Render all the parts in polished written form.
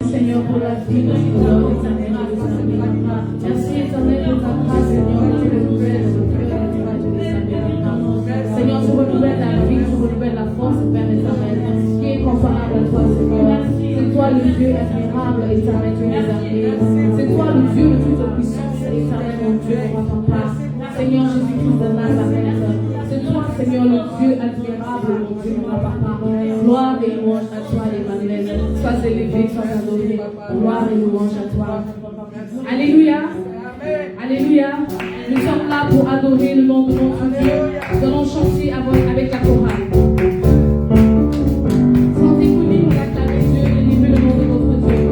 Seigneur, pour la vie de notre Lord éternel, merci éternel pour ta grâce, Seigneur, que tu renouvelles notre cœur et tu vas te déshabiller. Seigneur, tu renouvelles la vie, tu renouvelles la force, Père éternel, qui est comparable à toi, Seigneur. C'est toi le Dieu admirable, éternel, Dieu des armées. C'est toi le Dieu de toute puissance, éternel, mon Dieu, mon papa. Seigneur Jésus-Christ de Nazareth. C'est toi, Seigneur, le Dieu admirable, mon Dieu, mon papa. Gloire et louange à toi, Emmanuel. Sois élevé, sois adoré. Gloire et louange à toi. Alléluia. Alléluia. Nous sommes là pour adorer le nom de notre Dieu. Nous allons chanter avec la chorale. Sentez-vous libre d'acclamer Dieu et d'élever le nom de notre Dieu.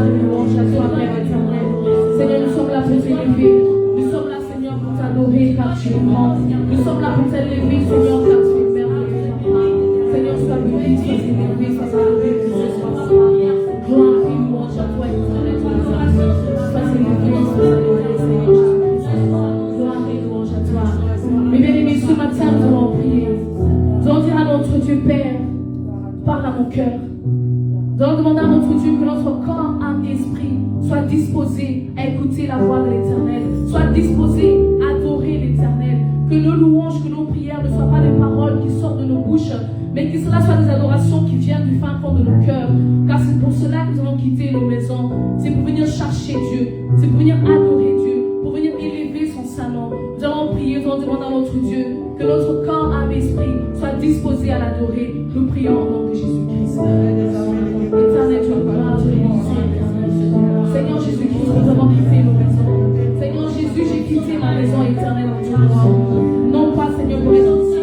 et louange à toi, Père éternel. Seigneur, nous sommes là pour t'élever. Nous sommes là, Seigneur, pour t'adorer car tu es grand. Nous sommes là pour t'élever, Seigneur, car tu es merveilleux, Papa. Seigneur, sois béni, sois élevé, sois adoré, sois Papa. Gloire et louange à toi, éternel, Dieu des armées. Sois élevé, sois adoré, Seigneur Jésus-Christ. Gloire et louange à toi. Mes bien-aimés, ce matin, nous allons prier. Nous allons dire à notre Dieu, Père, parle à mon cœur. Nous allons demander à notre Dieu que notre corps, âme et esprit soit disposé à écouter la voix de l'Éternel, soit disposé à adorer l'Éternel. Que nos louanges, que nos prières ne soient pas des paroles qui sortent de nos bouches, mais que cela soit des adorations qui viennent du fin fond de nos cœurs. Car c'est pour cela que nous allons quitter nos maisons. C'est pour venir chercher Dieu, c'est pour venir adorer Dieu, pour venir élever son saint nom. Nous allons prier, nous allons demander à notre Dieu que notre corps, âme et esprit soit disposé à l'adorer. Nous prions au nom de Jésus-Christ. Éternel, tu es gloire, tu es bon. Seigneur Jésus-Christ, nous avons quitté nos maisons. Seigneur Jésus, j'ai quitté ma maison éternelle en Dieu roi. Non pas, Seigneur, pour être ici,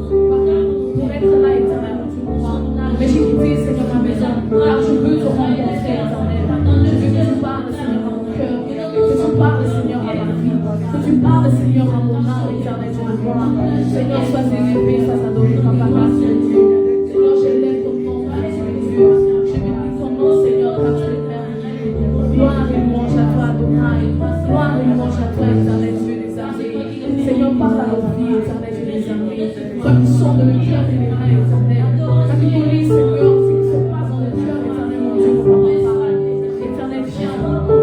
pour être là, éternel, en Dieu roi. Mais j'ai quitté, Seigneur, ma maison, car je veux te rencontrer, éternel. Je veux que tu parles, Seigneur, à mon cœur. Que tu parles, Seigneur, à ma vie. Que tu parles, Seigneur, à mon âme, éternel, Dieu roi. Seigneur, sois élevé, sois adoré, papa, grâce à Dieu. Seigneur, j'élève ton nom, car tu es Dieu. Je bénis ton nom, Seigneur, car tu es merveilleux. Gloire et louange à toi, Adonai. Gloire et louange à toi, éternel Dieu des armées. Seigneur, parle à nos vies, éternel Dieu des armées. Toi qui sondes le cœur et les reins, éternel. Toi qui connais, Seigneur, ce qui se passe dans le cœur, éternel, mon Dieu, pour ma parole. Éternel, viens,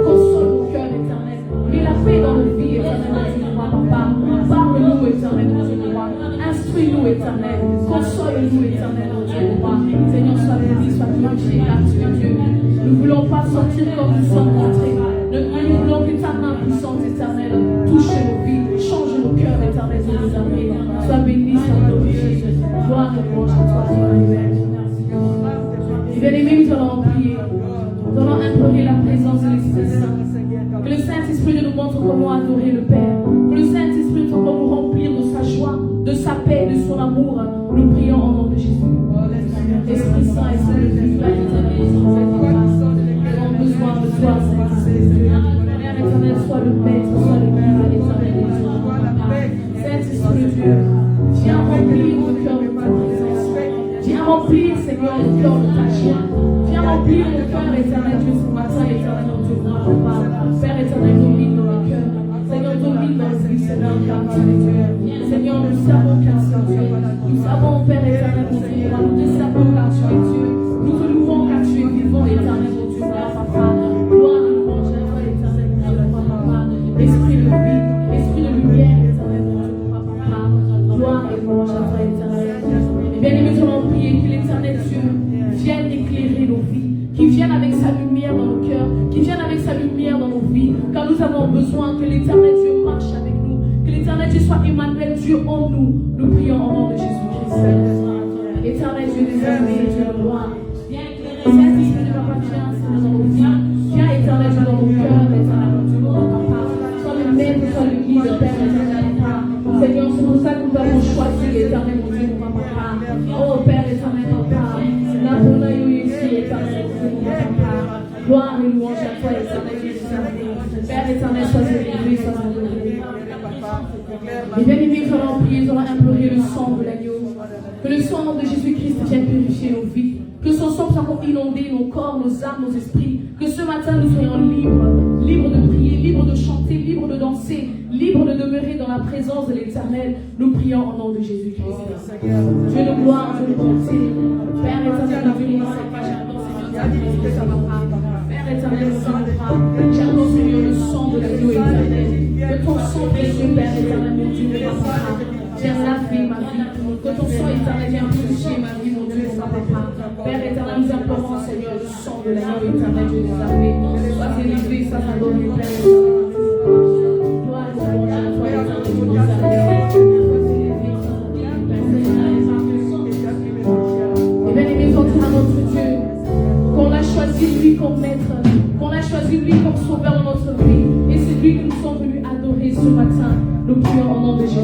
console nos cœurs, éternel. Mets la paix dans nos vies, éternel, mon Dieu, pour ma papa. Parle-nous, éternel, mon Dieu, pour moi. Instruis-nous, éternel. Console-nous, éternel, mon Dieu, pour moi. Seigneur, sois béni, sois glorifié, car tu es Dieu. Nous ne voulons pas sortir comme nous sommes rentrés. Nous voulons que ta main puissante, éternelle, touche nos vies, change nos cœurs, éternel, Dieu des armées. Sois béni, sois glorifié. Gloire et louange à toi, Emmanuel. Bien-aimés, nous allons prier. Nous allons implorer la présence de l'Esprit Saint. Que le Saint-Esprit nous montre comment adorer le Père. Que le Saint-Esprit nous montre comment nous remplir de sa joie, de sa paix, de son amour. Nous prions au nom de Jésus. Esprit Saint, Esprit de vie, nous avons besoin de toi, Saint-Esprit. Père éternel, sois le maître, sois le guide, éternel. Saint-Esprit de Dieu, viens remplir nos cœurs de ta présence. Viens remplir, Seigneur, nos cœurs de ta joie. Viens remplir nos cœurs, éternel Dieu, ce matin, éternel, mon Dieu, papa. Père éternel, domine dans nos cœurs. Seigneur, domine dans nos vies, Seigneur, car tu es Dieu. Seigneur, nous savons car tu es Dieu. Nous savons, Père éternel, mon Dieu, nous te savons car tu es Dieu. Nous te louons car tu es vivant, éternel, mon Dieu, papa. Gloire et louange à toi, éternel, mon Dieu, papa. Esprit de vie, esprit de lumière, éternel, mon Dieu, papa. Gloire et louange à toi, éternel. Bien-aimés, nous allons prier que l'éternel Dieu vienne éclairer nos vies, qui vienne avec sa lumière dans nos cœurs, qui vienne avec sa lumière dans nos vies, car nous avons besoin que l'éternel Dieu marche avec nous, que l'éternel Dieu soit Emmanuel, Dieu en nous. Nous prions au nom de Jésus-Christ. Éternel Dieu des armées, Dieu de gloire. Saint-Esprit de papa, viens, Seigneur, dans nos vies. Viens, éternel Dieu, dans nos cœurs, éternel Dieu, papa. Sois le maître, sois le guide, Père, éternel, papa. Seigneur, c'est pour ça que nous avons choisi, éternel mon Dieu, papa. Oh, Père, éternel, papa. Gloire et louange à toi, éternel Dieu des armées. Père éternel, sois élevé, sois adoré. Et bien aimés, nous allons prier, nous allons implorer le sang de l'agneau. Que le sang de Jésus-Christ vienne purifier nos vies. Que son sang puisse inonder nos corps, nos âmes, nos esprits. Que ce matin nous soyons libres. Libres de prier, libres de chanter, libres de danser, libres de demeurer dans la présence de l'Éternel. Nous prions au nom de Jésus-Christ. Dieu de gloire, Dieu de bonté. Père éternel, nous venons Père éternel, j'annonce, Seigneur, le sang de l'agneau éternel. Que ton sang précieux, Père éternel, mon Dieu, viens laver ma vie. Que ton sang éternel vienne purifier ma vie, mon Dieu, mon papa. Père éternel, nous implorons, Seigneur, le sang de l'agneau éternel, Dieu des armées. Sois élevé, sois adoré, Père éternel. Gloire et louange à toi, éternel, Dieu des armées. Et bien aimé, quand à notre Dieu, qu'on a choisi lui comme maître, qu'on a choisi lui comme sauveur de notre vie, et c'est lui que nous sommes venus adorer ce matin. Nous prions au nom de Jésus.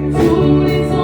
Tous les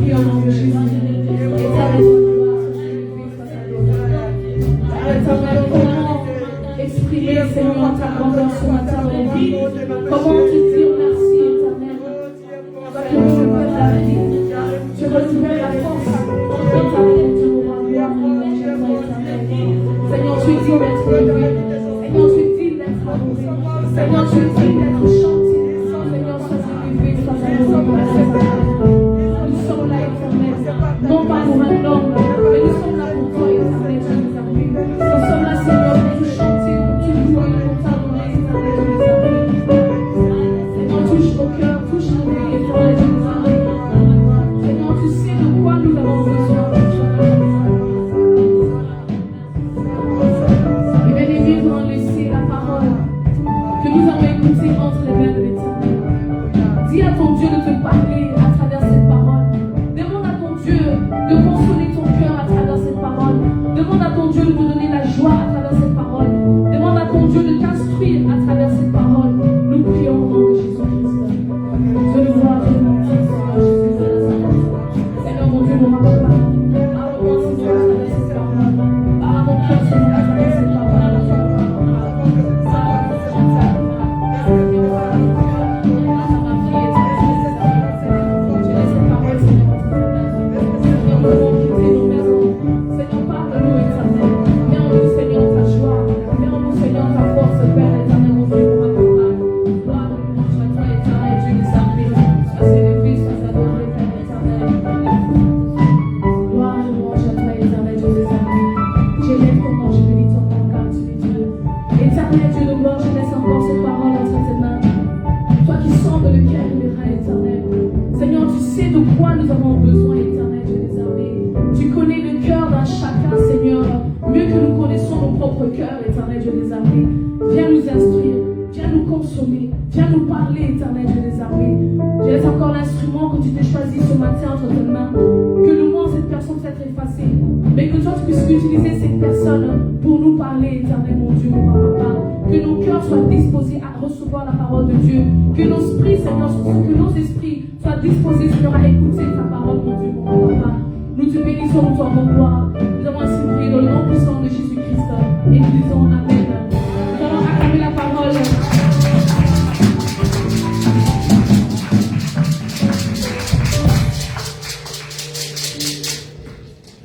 prie au nom de Jésus. Éternel, comment exprimer, Seigneur, ta grandeur ce matin dans nos vies? Comment te dire merci, éternel? Tu renouvelles la vie, tu renouvelles la force. Éternel, tu nous rends gloire, éternel. Seigneur, tu dis d'être élevé. Seigneur, tu dis d'être adoré. Seigneur, tu dis d'être chanté. Seigneur, sois élevé, sois adoré. Nous sommes là, éternel. Non pas pour un homme, mais nous sommes là pour toi, éternel. Nous sommes là, Seigneur, pour te chanter, pour te louer, pour t'adorer, éternel. Seigneur, touche nos cœurs, touche nos vies, éternel. Seigneur, tu sais de quoi nous avons besoin. Et bien aimé, nous allons laisser la parole que nous avons écoutée entre les mains de l'Éternel. Dis à ton Dieu de te parler à travers cette parole. Demande à ton Dieu de consoler ton cœur à travers cette parole. Demande à ton Dieu de te donner la joie à travers cette parole. Demande à ton Dieu de t'instruire à travers cette parole. Nous prions au nom de Jésus-Christ. Dieu le voit, Dieu le voit, Seigneur Jésus de Nazareth. Seigneur mon Dieu, nous rappelons pas. Parle-moi, Seigneur, à travers cette parole. Parle à mon cœur, Seigneur, à travers cette parole.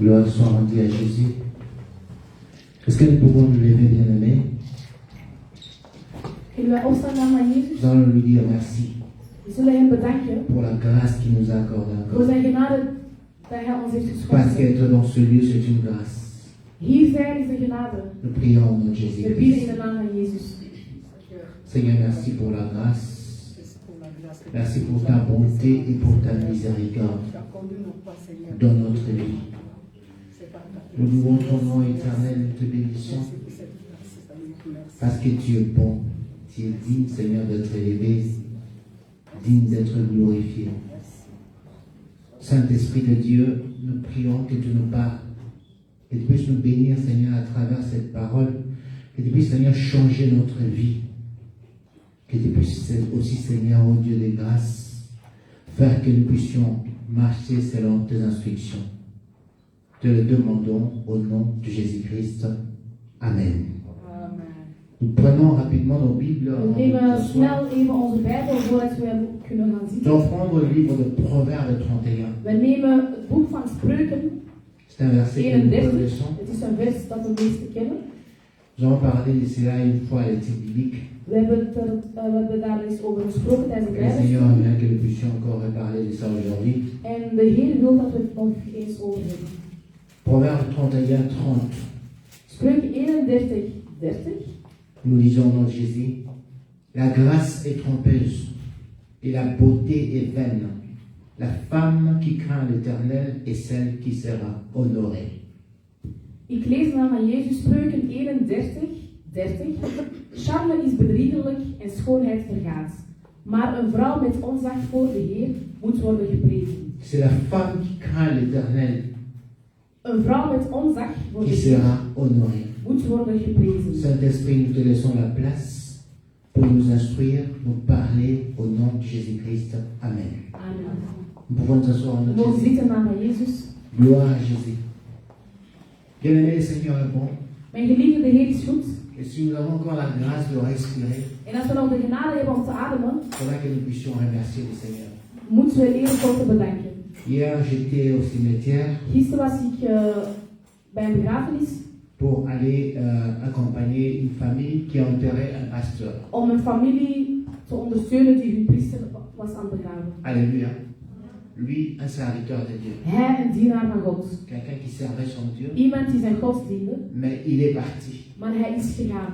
Gloire soit rendue à Jésus. Est-ce que nous pouvons nous lever, bien-aimés? Nous allons lui dire merci pour la grâce qu'il nous accorde encore. Parce qu'être dans ce lieu, c'est une grâce. Nous prions au nom de Jésus. Seigneur, merci pour la grâce. Merci pour ta bonté et pour ta miséricorde dans notre vie. Nous louons ton nom éternel, nous te bénissons parce que tu es bon, tu es digne, Seigneur, d'être élevé, digne d'être glorifié. Saint-Esprit de Dieu, nous prions que tu nous parles, que tu puisses nous bénir, Seigneur, à travers cette parole, que tu puisses, Seigneur, changer notre vie, que tu puisses aussi, Seigneur, ô Dieu de grâce, faire que nous puissions marcher selon tes instructions. Te le demandons au nom de Jésus-Christ. Amen. Nous prenons rapidement nos Bibles. Nous allons prendre le livre de Proverbes 31. C'est un verset que nous connaissons. Nous avons parlé de cela une fois à l'étude biblique. Le Seigneur aimerait que nous puissions encore reparler de ça aujourd'hui. Proverbe 31, 30. Nous lisons dans Jésus. La grâce est trompeuse et la beauté est vaine. La femme qui craint l'Éternel est celle qui sera honorée. Ik lees nou van Jezus Spreuken 31, 30. Charme is bedriegelijk en schoonheid vergaat. Maar een vrouw met ontzag voor de Heer moet worden geprezen. C'est la femme qui craint l'Éternel Een vrouw met ontzag voor qui de sera honorée. moet worden geprezen. Saint-Esprit, nous te laissons la place pour nous instruire, nous parler au nom de Jésus-Christ. Amen. Amen. Nous pouvons nous asseoir en We notre mogen Jésus. zitten naast Jezus. Gloire à Jésus. Bien-aimé, le Seigneur est bon. Mijn geliefde, de Heer is goed. Et si nous avons encore la grâce de respirer, En als we nog de genade hebben om te ademen, il faudra que nous puissions remercier le Seigneur. moeten we leren God te bedanken. Hier, j'étais au cimetière Gisteren was ik bij een begrafenis pour aller accompagner une famille qui a enterré un pasteur. om een familie te ondersteunen die hun priester was aan het begraven. Alléluia. Lui, un serviteur de Dieu. Hij, een dienaar van God. Quelqu'un qui servait son Dieu, Iemand die zijn God diende, mais il est parti. maar hij is gegaan.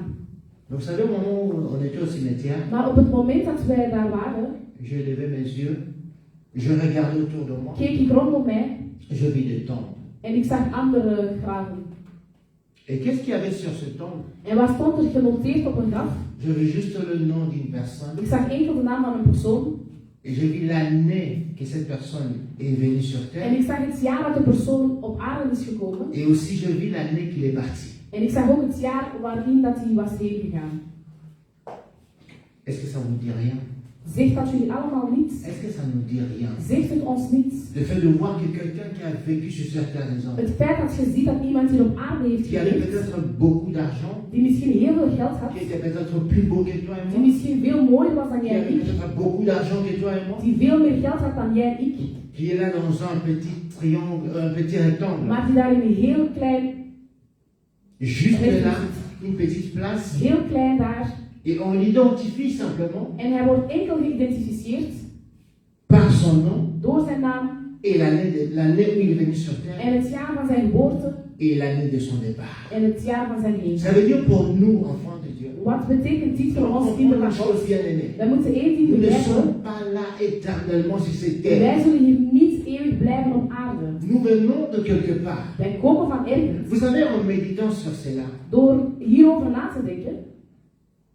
Donc, vous savez, au moment où on était au cimetière, Maar op het moment dat wij daar waren, j'ai levé mes yeux, je regardais autour de moi, keek ik rondom mij je vis des tombes. en ik zag andere graven. Et qu'est-ce qu'il y avait sur ce tombe? En wat stond er genoteerd op een graf? Je vis juste le nom d'une personne Ik zag enkel de naam van een persoon et je vis l'année que cette personne est venue sur en terre ik zag het jaar dat de persoon op aarde is gekomen. et aussi je vis l'année qu'il est parti. En ik zag ook het jaar waarin dat hij was heen gegaan. Est-ce que ça vous dit rien? Zegt dat jullie allemaal niets? Est-ce que ça nous dit rien? Zegt het ons niets? Le fait de voir que quelqu'un qui a vécu sur cette terre des hommes, Het feit dat je ziet dat iemand hier op aarde heeft qui avait geleefd, peut-être beaucoup d'argent, die misschien heel veel geld had, qui était peut-être plus beau que toi et die moi, misschien veel mooier was dan qui jij en avait ik, peut-être beaucoup d'argent que toi et moi, die veel meer geld had dan jij en ik, qui est là dans un petit triangle, un petit rectangle, maar die daar in een heel klein, juste là, une petite place, heel klein daar, et on l'identifie simplement en hij wordt enkel geïdentificeerd par son nom door zijn naam et l'année où il est venu sur terre en het jaar van zijn geboorte et l'année de son départ. en het jaar van zijn heen. Ça veut dire pour nous, enfants de Dieu, Wat betekent dit voor ons comprendre kinderen une van chose God? bien aimée. Wij moeten één ding Nous ne begrijpen. sommes pas là éternellement sur cette terre. Wij zullen hier niet eeuwig blijven op aarde. Nous venons de quelque part. Wij komen van ergens. Vous savez, en méditant sur cela, Door hierover na te denken,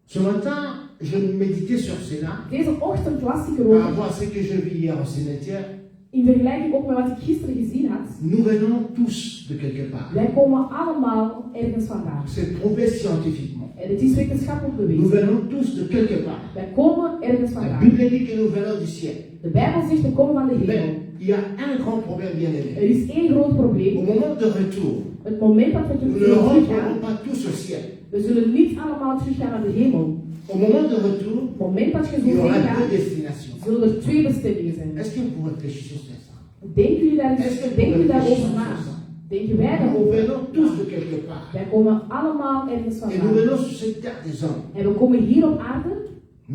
ce matin, je méditais sur cela deze ochtend las ik par erover, rapport à ce que je vis hier au cimetière. in vergelijking ook met wat ik gisteren gezien had. Nous venons tous de quelque part. Wij komen allemaal ergens vandaan. C'est prouvé scientifiquement. En het is wetenschappelijk Nous bewezen. venons tous de quelque part. Wij komen ergens La vandaan. Bible dit que nous venons du ciel. De Bijbel zegt we komen van de hemel. Mais il y a un grand problème bien aimé. Er is één groot Au probleem. moment de retour, Het moment dat we nous ne teruggaan, rentrerons pas tous au ciel. we zullen niet allemaal teruggaan naar de hemel. Au moment de retour, Op het moment dat je il zo y aura heen deux gaat, destinations. zullen er twee bestemmingen zijn. Est-ce que vous réfléchissez sur ça? Denken jullie daar, Est-ce que denken vous jullie daarover réfléchissez na? sur ça? Denken wij Nous daarover venons tous na? de quelque part. Wij komen allemaal ergens Et nous vandaan. venons sur cette terre des hommes. En we komen hier op aarde,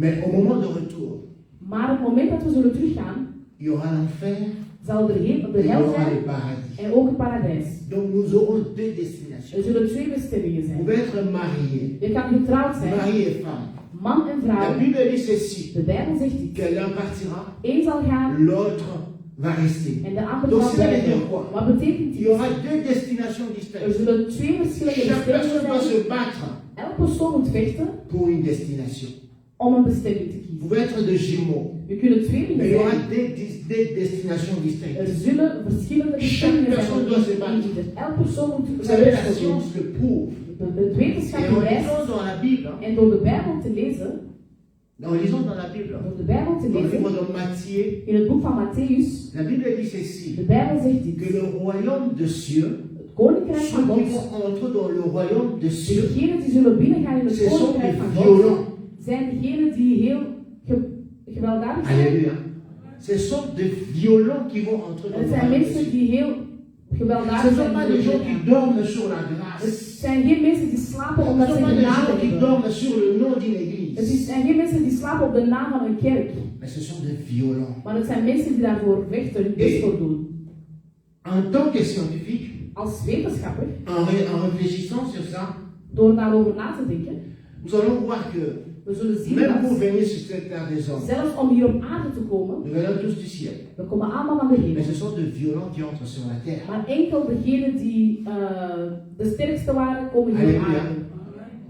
Mais au moment de retour, maar op het moment dat we zullen teruggaan, il y aura l'enfer zal er et de il y hel aura zijn le paradis. en ook het paradijs. Donc nous aurons deux destinations. Er zullen twee bestemmingen Vous zijn. pouvez être marié, Je kan getrouwd zijn, mari et femme. man en La vrouw. Bible dit ceci, De Bijbel zegt dit. que l'un partira, Eén zal gaan l'autre va rester. en de ander Donc zal cela veut dire blijven. quoi? Wat betekent Il y dit? aura deux destinations Er distinctes. zullen twee verschillende Chaque personne doit bestemmingen se zijn. battre Elke persoon moet vechten pour une destination. om een bestemming te Vous kiezen. pouvez être de jumeaux, We kunnen mais tweelingen il y aura zijn. des destinations Er distinctes. zullen verschillende bestemmingen persoon zijn. doit se battre. Elke persoon moet Vous savez, la vechten. science le prouve. De wetenschap Et en bewijst, lisant dans la Bible, hein, en door de Bijbel te lezen, en lisant dans la Bible, door de Bijbel te dans le livre lezen, de Matthieu, in het boek van Matthäus, la Bible dit de ceci, Bijbel zegt dit. que le royaume de cieux, Het koninkrijk ceux van qui God, vont entrer dans le royaume de cieux, degenen die zullen binnengaan in het ce sont koninkrijk les van God, violents. zijn degenen die heel gewelddadig zijn. Alléluia. Ce sont des violents qui vont entrer dans Het le zijn royaume de mensen cieux. die heel Ce gewelddadig ne sont zijn. pas des gens qui dorment sur la grâce. Het zijn geen mensen die slapen Ce omdat ne ze sont pas des genade gens qui hebben. dorment sur le nom d'une Het église. zijn geen mensen die slapen op de naam van een kerk. Mais ce sont des violents. Maar het zijn mensen die daarvoor vechten, hun best voor doen. En tant que scientifique, Als wetenschapper, en réfléchissant sur ça, door daarover na te denken, nous allons voir que we zullen zien même pour dat venir sur cette terre des hommes, zelfs om hier op aarde te komen, nous venons tous du ciel. we komen allemaal van de Mais hemel. ce sont des violents qui entrent sur la terre. Maar enkel degenen die de sterkste waren, komen hier op Alléluia. aarde.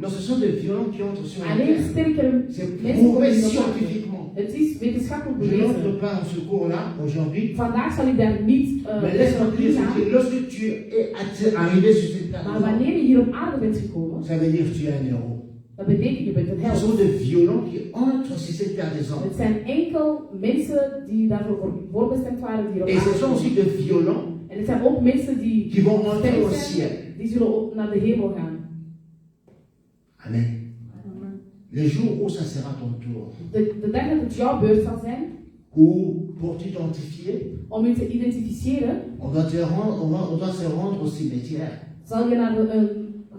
Non, ce sont des violents qui entrent sur la Alleen terre. sterkere C'est mensen prouvé komen hier op aarde. scientifiquement. Het is wetenschappelijk Je n'entre bewezen. pas en ce cours-là aujourd'hui. Vandaag zal ik daar niet Mais laisse-moi te dire gaan. que lorsque tu es arrivé sur cette terre, Maar wanneer je hier op aarde bent gekomen, ça veut dire que tu es un héros. Dat betekent je bent een Ce held. sont des violents qui entrent sur cette terre des hommes. Het zijn enkel mensen die daarvoor voorbestemd waren, die erop Et ce sont aankomen. aussi des violents En het zijn ook mensen die qui vont entrer sterk au zijn, ciel. die zullen ook naar de hemel gaan. Amen. Le jour où ça sera ton tour, De dag dat het jouw beurt zal zijn, où pour t'identifier, om je te identificeren, on doit se rendre au cimetière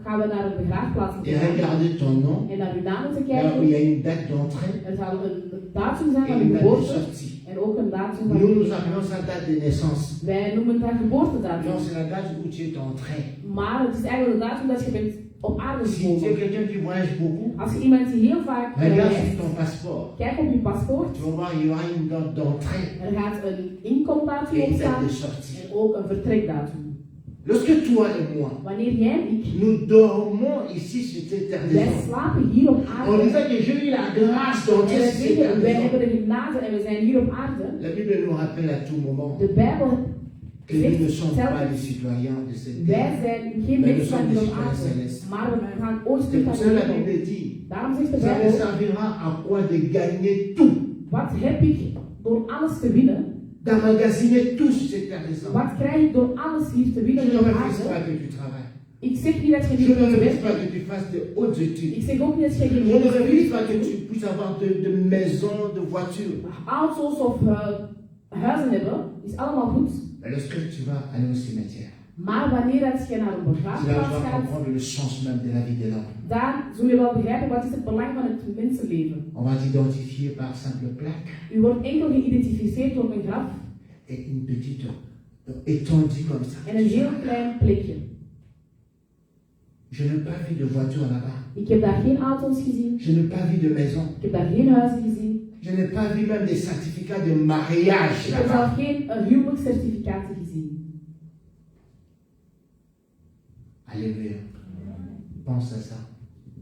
gaan we naar een begraafplaats et moeten gaan. regarder ton nom, En naar uw naam moeten là où il y kijken. a une date d'entrée Er zal een datum zijn et van une uw date de geboorte sortie. en ook een datum van Nous, uw nous appelons ça date de naissance. Wij noemen dat geboortedatum. Non, c'est la date où tu es entré. Maar het is eigenlijk de datum dat je bent op aarde Si tu es gekomen. quelqu'un qui voyage beaucoup, Als je iemand die heel vaak regarde reist, sur ton passeport. kijk op je paspoort. Tu vas voir, il y aura une date d'entrée Er gaat een inkomdatum et op une date staan de sortie. en ook een vertrekdatum. Lorsque toi et moi, Wanneer jij en ik, nous dormons ici sur cette terre des wij hommes, slapen hier op on aarde. disait que j'ai eu la grâce En d'entrer wij sur cette terre zeggen, wij des hebben hommes. de genade en we zijn hier op aarde. La Bible nous rappelle à tout moment De Bijbel que nous ne zegt sommes pas telkens, les citoyens de cette wij terre. zijn geen Mais nous mensen van sommes hier des op citoyens aarde. célestes. Maar we gaan ooit C'est terug pour naar ça de que la hemel. Bible dit, Daarom zegt de ça me Bijbel, servira à quoi de gagner tout, wat heb ik door alles te winnen? d'emmagasiner tout sur cette terre des hommes. Wat krijg ik door alles hier te Je winnen ne hier op refuse pas aarde? que tu travailles. Ik zeg niet dat je Je niet ne moet refuse werken. pas que tu fasses de hautes Ik études. zeg ook niet dat je geen Je ne refuse studie pas que moet tu puisses avoir de maisons, de voitures. auto's of huizen hebben, is allemaal goed. Mais lorsque tu vas aller au cimetière, Maar wanneer dat je naar een c'est là où tu begraafplaats vas gaat, comprendre le sens même de la vie de l'homme. daar zul je wel begrijpen wat is het belang van het mensenleven. On va t'identifier par simple plaque U wordt enkel geïdentificeerd door een graf et une petite étendue comme ça. en een heel klein plekje. Je n'ai pas vu de voiture là-bas. Ik heb daar geen auto's gezien, Je n'ai pas vu de maison. ik heb daar geen huizen gezien, Je n'ai pas vu même des certificats de mariage ik heb là-bas. zelf geen huwelijkscertificaten gezien. Alléluia. Pense à ça.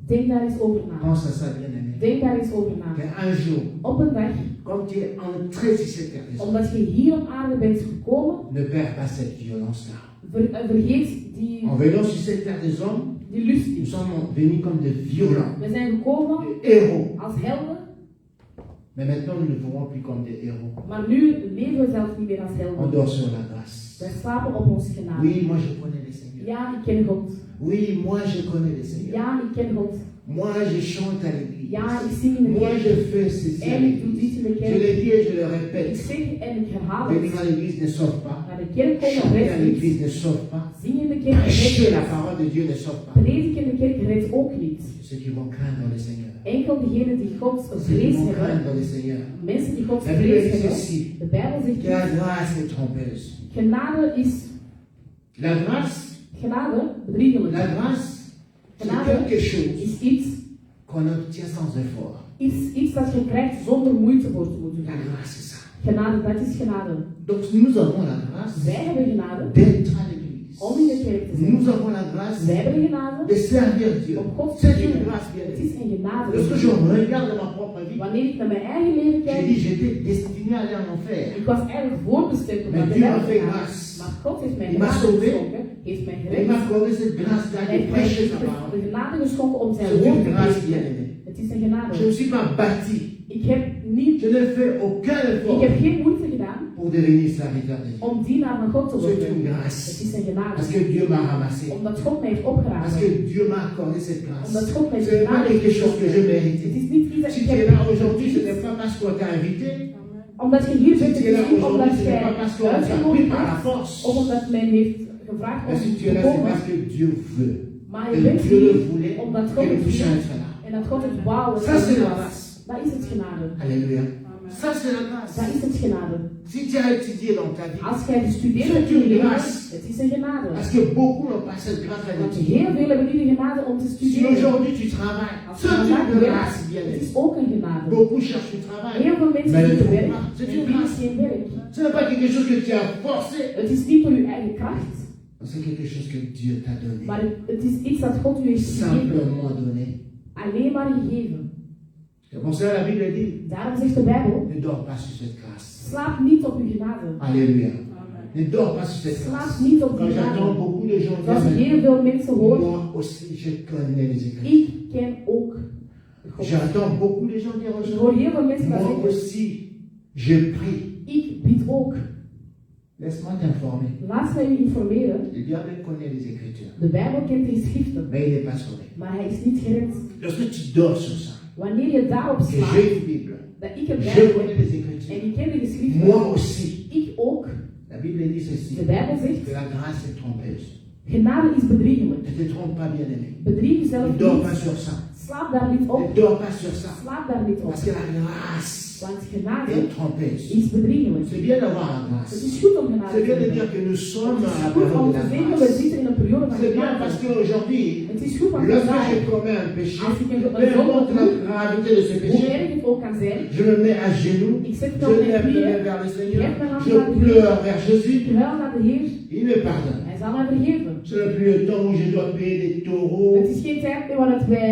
Denk daar eens over na. Pense à ça, bien-aimé. Denk daar eens over na. Qu'un jour, Op een dag, comme tu es entré sur cette terre des hommes, omdat je hier op aarde bent gekomen, ne perds pas cette violence-là. vergeet die En venant sur cette terre des hommes, lust nous niet. sommes venus comme des violents, We zijn gekomen des héros. als helden, Mais maintenant, nous ne vivons plus comme des héros. maar nu leven we zelf niet meer als On helden. dort sur la grâce. Wij slapen op onze genade. Oui, moi je connais le Seigneur. Ja, ik ken God. Oui, moi je connais le Seigneur. Ja, ik ken God. Moi je chante à l'église. Ja, ik zing in de Moi je kerk. fais ceci à En ik doe l'église. dit in de Je kerk. le dis et je le Ik répète. zeg en ik herhaal Venir à het. l'église ne sauve pas. Naar de kerk komen Chanter à redt niet. l'église ne sauve pas. Zingen in de kerk Prêcher la redt parole de Dieu ne sauve pas. niet. Prediken in de kerk redt ook niet. Ceux qui vont craindre le Seigneur. Enkel degenen die Gods Ceux qui vrees vont hebben, craindre le Seigneur. mensen die Gods La Bible vrees dit hebben, ceci. de Bijbel zegt Que la grâce est trompeuse. genade is La grâce, bedriegelijk. la grâce, c'est Genade quelque chose is iets qu'on obtient sans effort. iets dat je krijgt zonder moeite voor te moeten La doen. grâce, c'est ça. Genade, dat is genade. Donc nous avons la grâce Wij hebben genade d'être à l'église. om in de kerk te zijn. Nous avons la grâce Wij hebben genade de servir Dieu. om God te C'est une dienen. grâce bien Het aimée. is een genade. Lorsque je regarde ma propre vie, Wanneer ik naar mijn eigen leven j'ai kijk, dit j'étais destiné à aller en enfer. ik was eigenlijk voorbestemd om Mais naar de Dieu hel m'a te fait gaan. grâce. Maar God heeft mij Il m'a genade sauvé. geschonken, heeft mij Il m'a gered. accordé cette grâce-là Hij de heeft mij prêcher sa parole. de genade geschonken om zijn C'est woord une te grâce prediken. bien aimée. Het is een genade. Je ne suis pas bâti. Ik heb niet, Je n'ai fait aucun ik effort heb geen moeite gedaan pour devenir serviteur de Dieu. om dienaar van God te C'est une worden. Het grâce. is een genade. Parce que Dieu m'a ramassé. Omdat God mij heeft Parce opgeraden. que Dieu m'a accordé cette grâce. Omdat God mij Ce n'est pas genade quelque chose que je Het mérite. is niet iets dat Si ik tu es heb là aujourd'hui, ce n'est pas parce qu'on t'a invité. omdat je hier Si bent, tu het es là is niet aujourd'hui, omdat ce n'est jij pas parce qu'on t'a pris uitgenodigd par la bent force. of omdat men heeft gevraagd om Mais si tu es te là, c'est komen. parce que Dieu veut. Maar Que je bent Dieu le hier voulait. omdat Et God le het prochain wil sera là. en dat God het wou. Ça, c'est la grâce. Dat is het genade. Alléluia. Ça, c'est la grâce. Dat is het genade. Si tu as étudié dans ta vie, Als jij gestudeerd C'est hebt in une je leven, grâce. het is een genade. parce que beaucoup n'ont pas cette grâce à Want l'étudier. heel veel hebben niet de genade om te Si studeren. aujourd'hui tu travailles, Als je c'est vandaag une werkt, grâce bien het aimée. is ook een genade. Beaucoup cherchent du travail. Heel veel mensen Mais zoeken ne werk, font pas. C'est en une vinden grâce. geen werk. Ce n'est pas quelque chose que tu as forcé. Het is niet door je eigen kracht, C'est quelque chose que Dieu t'a donné. maar het is iets dat God u heeft gegeven. Simplement donné. Alleen maar gegeven. C'est pour ça que la Bible dit, Daarom zegt de Bijbel, ne dors pas sur cette grâce. slaap niet op uw genade. Alléluia. Ne dors pas sur cette Slaap grâce. niet op Quand die j'entends genade. beaucoup de gens Zoals ik dire, heel veel mensen hoor, moi aussi je connais les Écritures. ik ken ook God. J'entends beaucoup de gens dire Ik hoor aujourd'hui, heel veel mensen dat moi zeggen, aussi je prie. ik bid ook. Laisse-moi t'informer. Laat mij u informeren, Le diable connaît les Écritures, de Bijbel kent de geschriften, mais il n'est pas sauvé. maar hij is niet gered. Lorsque tu dors sur ça, Wanneer je daarop que j'ai slaat, une Bible, dat ik een je Bijbel connais heb les en Écritures, ik ken de geschriften, moi aussi. ik ook. La Bible dit ceci, De Bijbel zegt, que la grâce est trompeuse. genade is bedriegelijk. Ne te trompe pas, bien-aimé. Bedrieg jezelf Ne dors pas niet. sur ça. Slaap daar niet Ne op. dors pas sur ça. Slaap daar niet op. Parce que la grâce Want genade est trompeuse. is bedriegelijk. C'est bien d'avoir la Het grâce. is goed om genade C'est te bien de hebben. dire que nous sommes Het à la is goed période om de te la zeggen, we grâce. zitten in een periode van C'est bien parce genade. qu'aujourd'hui, Het is goed om te lorsque je zeggen, commets un péché, als ik een peu importe la zonde gravité de ce hoe péché, erg het ook kan zijn, je me mets à genoux, ik zet je me op mijn lève mes knieën, mains vers le Seigneur, Lève mijn hand je naar de Heer. pleure vers Jésus, ik huil naar de Heer, il me pardonne. hij zal mij vergeven. Ce n'est plus le temps où je dois payer des taureaux, Het is geen tijd meer waar dat wij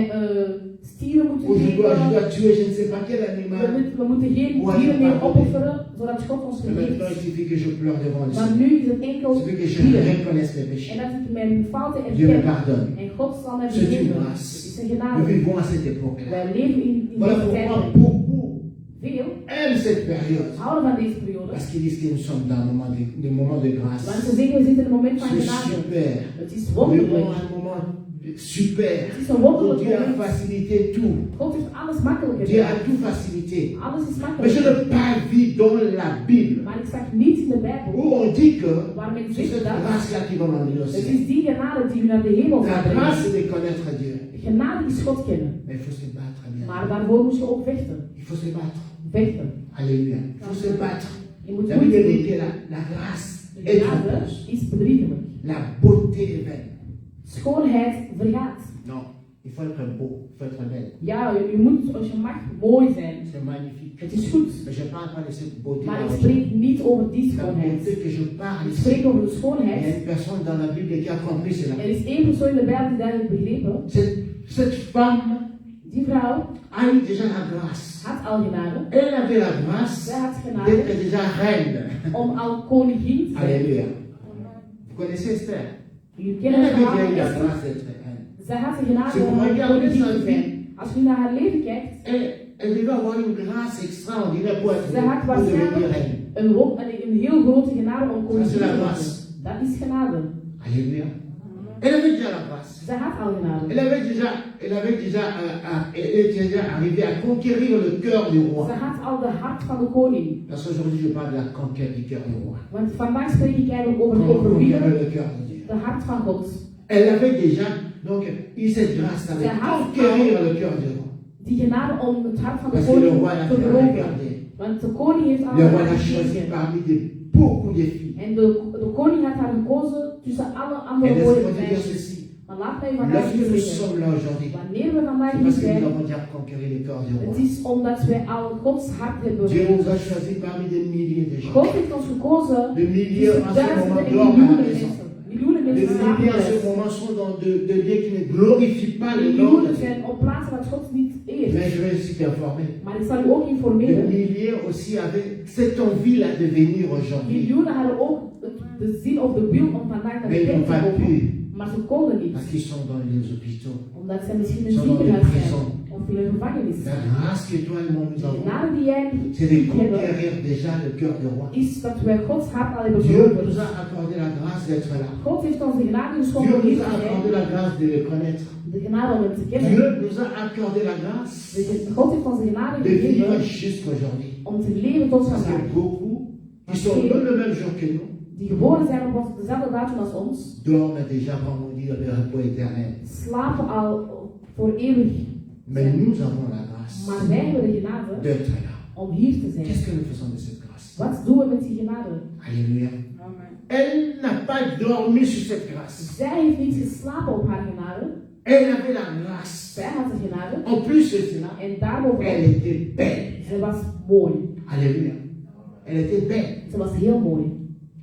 stieren moeten où je geven. dois tuer je ne sais pas quel We animal. moeten geen dieren meer opofferen, zodat God ons Mais maintenant, il vergeeft. suffit que je pleure devant le Maar Seigneur. nu is het enkel Il suffit que je dieren. reconnaisse mes En péchés. dat ik mijn fouten Dieu me erken. pardonne. En God zal mij C'est une vergeven. grâce. Het is een Nous genade. vivons à cette époque-là. Wij leven in Voilà deze tijd. pourquoi beaucoup Veel aiment cette période. houden van deze periode. Parce qu'ils disent que nous sommes dans un moment de grâce. Want ze zeggen, we zitten in een moment van C'est genade. super. Het is Nous wonderlijk. vivons un moment super. Het is een Où wonderlijk Dieu a moment. facilité tout. God heeft alles makkelijker Dieu a gedaan. tout facilité. Alles is Mais je makkelijker. n'ai pas vu dans la Bible Maar ik zag niets in de Bijbel où on dit que waar men c'est zegt cette dat grâce-là qui va m'emmener au het ciel. is die genade die u naar de hemel La gaat grâce, brengen. c'est de connaître Dieu. Genade is God kennen. Mais il faut se battre bien. Maar daarvoor moet je ook vechten. Il faut se battre. Vechten. Alléluia. Il faut se battre. Je moet La Bible moeite dit doen. que la grâce De est genade trompeuse. is bedriegelijk. La beauté est belle. Schoonheid vergaat. Non, il faut être beau, il faut être belle. Ja, je moet als je mag mooi zijn. C'est magnifique. Het is goed. Mais je ne parle pas de cette beauté. Maar ik spreek niet over die La schoonheid. beauté que je parle Ik ici. spreek over de Il y a schoonheid. une personne dans la Bible qui a compris cela. Er is één persoon in de Bijbel die dat heeft begrepen. Cette femme Die vrouw a eu déjà la grâce. had al genade. Elle avait la grâce Zij had genade d'être déjà reine. om al koningin te zijn. Alléluia. Vous connaissez Esther? Jullie Elle kennen het avait verhaal déjà eu van la Esther. grâce d'être reine. Zij had de genade Si vous om regardez koningin sa te vie, zijn. Als je naar haar leven kijkt, elle devait avoir une grâce extraordinaire pour zij had devenir waarschijnlijk reine. een heel grote genade om koningin te Dat is la worden. grâce. Dat is genade. Alléluia. Elle avait déjà la grâce. Zij had al genade. Elle était déjà arrivée à conquérir le cœur du roi. Zij had al de hart van de koning. Parce qu'aujourd'hui, je parle de la conquête du cœur du roi. Want vandaag spreek ik eigenlijk over het Comment conquérir overwinnen, le cœur de Dieu. de hart van God. Elle avait déjà donc eu cette grâce-là de conquérir le cœur du roi. Die genade om het hart van de Parce que le koning roi l'a te fait veroveren. regarder. Want de koning heeft al Le roi haar l'a choisi gekeken. parmi beaucoup de filles. En de koning had haar gekozen tussen alle Et andere mooie laisse-moi te dire meisjes. ceci. Maar laat mij vandaag Lorsque hier nous zeggen, sommes là aujourd'hui, wanneer we vandaag c'est hier parce que nous zijn, avons déjà conquéri le cœur du het roi. is omdat wij al Gods hart hebben Dieu nous a veroverd. choisis parmi des milliers de gens. God heeft ons gekozen Des milliers tussen en ce moment duizenden en dorment à la miljoenen maison. mensen. Miljoenen Les mensen slapen milliers en ce thuis. moment sont dans de lieux qui ne glorifient pas le nom de Miljoenen Dieu. zijn op plaatsen waar God niet eert. Mais je vais aussi t'informer. Maar ik zal u ook Les informeren. milliers aussi avaient cette envie-là de venir aujourd'hui. Miljoenen hadden ook de zin of de wil om vandaag naar Mais de ils kerk n'ont te pas komen. pu. Maar ze konden niet. Parce qu'ils sont dans les hôpitaux. Omdat ze misschien in Ze een zijn ziekenhuis in de zijn. prison. Of in een gevangenis. La grâce que toi et moi nous De avons, genade die jij c'est de hebben, conquérir déjà le cœur du roi. is dat wij Gods hart al hebben Dieu nous veroverd. a accordé la grâce d'être là. God heeft ons de genade geschonken Dieu om hier nous te a accordé zijn. la grâce de le connaître. De genade om hem te kennen. Dieu nous a accordé la grâce God heeft ons de genade de vivre gegeven jusqu'aujourd'hui. om te leven tot Parce vandaag. que beaucoup qui sont nés le même jour que nous Die geboren zijn op dezelfde datum als ons, dorment déjà, comme on dit, le repos éternel. slapen al voor eeuwig. Mais nous avons la grâce Maar wij hebben de genade d'être là. om hier te zijn. Qu'est-ce que nous faisons de cette grâce? Wat doen we met die genade? Alléluia. Elle n'a pas dormi sur cette grâce. Zij heeft niet geslapen op haar genade. Elle avait la grâce. Zij had de genade. En plus de cela, En daarboven, elle était belle. ze was mooi. Alléluia. Elle était belle. Ze was heel mooi.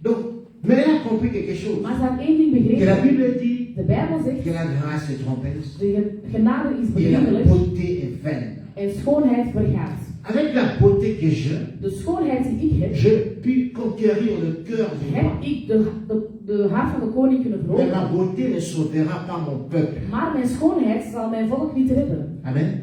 Donc, mais elle a compris quelque chose. Maar ze had één ding Que la begrepen. Bible dit De Bijbel zegt, que la grâce est trompeuse de genade is et la bedriegelijk beauté est vaine. en schoonheid vergaat. Avec la beauté que j'ai, De schoonheid die ik heb, je puis conquérir le cœur du roi. heb ik de hart van de koning kunnen Mais ma veroveren. beauté ne sauvera pas mon peuple. Maar mijn schoonheid zal mijn volk niet redden. Amen.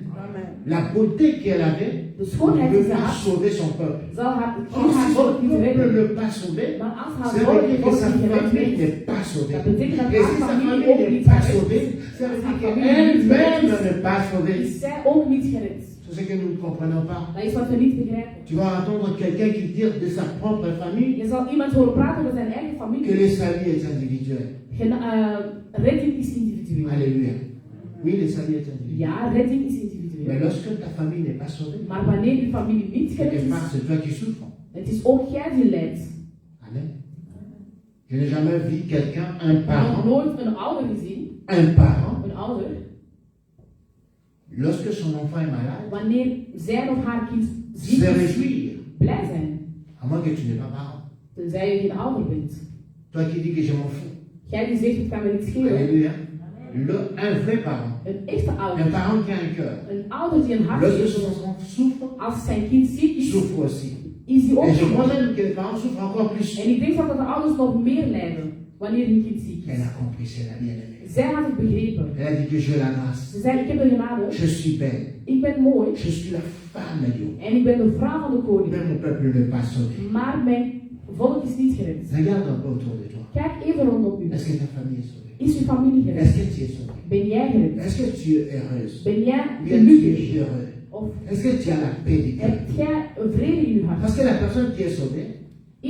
La beauté qu'elle avait De ne schoonheid peut die ze pas had, sauver son peuple. zal haar Or, si volk son niet peuple redden. ne pas sauvé, Maar als haar ça volk veut dire het que sa volk niet gered famille heeft, n'est pas sauvée. dat betekent dat Et haar si sa familie famille ook n'est niet pas gered sauvée, is. ça veut dire Haar qu'elle-même familie n'est pas sauvée. is zij ook niet gered. C'est ce que nous ne comprenons pas. Dat is wat we niet begrijpen. Tu vas entendre quelqu'un qui dit de sa propre famille Je zal iemand horen praten over zijn eigen que familie. le salut est individuel. Redding is individueel. Alléluia. Oui, le salut est individuel. Ja, redding is Mais individueel. lorsque ta famille n'est pas sauvée, Maar wanneer je familie niet gered quelque part is, c'est toi qui souffres. het is ook jij die lijdt. Amen. Je n'ai jamais vu quelqu'un, un Ik heb nog parent, nooit een ouder gezien, un parent, een ouder, lorsque son enfant est malade, wanneer zijn of haar kind ziek se is, réjouir. blij zijn. À moins que tu n'es pas parent. Tenzij je geen ouder bent. Toi qui dis que je m'en fous. Jij die zegt, het kan me niet schelen. Alléluia. Un vrai parent. Een echte Un ouder. parent qui a un cœur. Een ouder die een hart Lorsque heeft. son enfant souffre, Als zijn kind ziek is, souffre aussi. is die ook Et je ziek. crois même que les parents souffrent encore plus. En ik denk dat de ouders nog meer lijden wanneer hun kind ziek Elle is. a compris, c'est la bien-aimée. Zij had het begrepen. Elle a dit que j'ai la grâce. Ze zei, ik heb de genade, Je suis belle. ik ben mooi Je suis la femme du roi. en ik ben de vrouw van de koning. Mais mon peuple n'est pas sauvé. Maar mijn volk is niet gered. Regarde un peu autour de toi. Kijk even rondom u. Est-ce que ta famille est sauvée? Is uw familie Est-ce gered? que tu es sauvé? Ben jij gered? Est-ce que tu es heureuse? Ben jij Bien, tu gelukkig? es heureux. Of Est-ce que tu as la paix du cœur? heb jij een vrede in uw hart? Parce que la personne qui est sauvée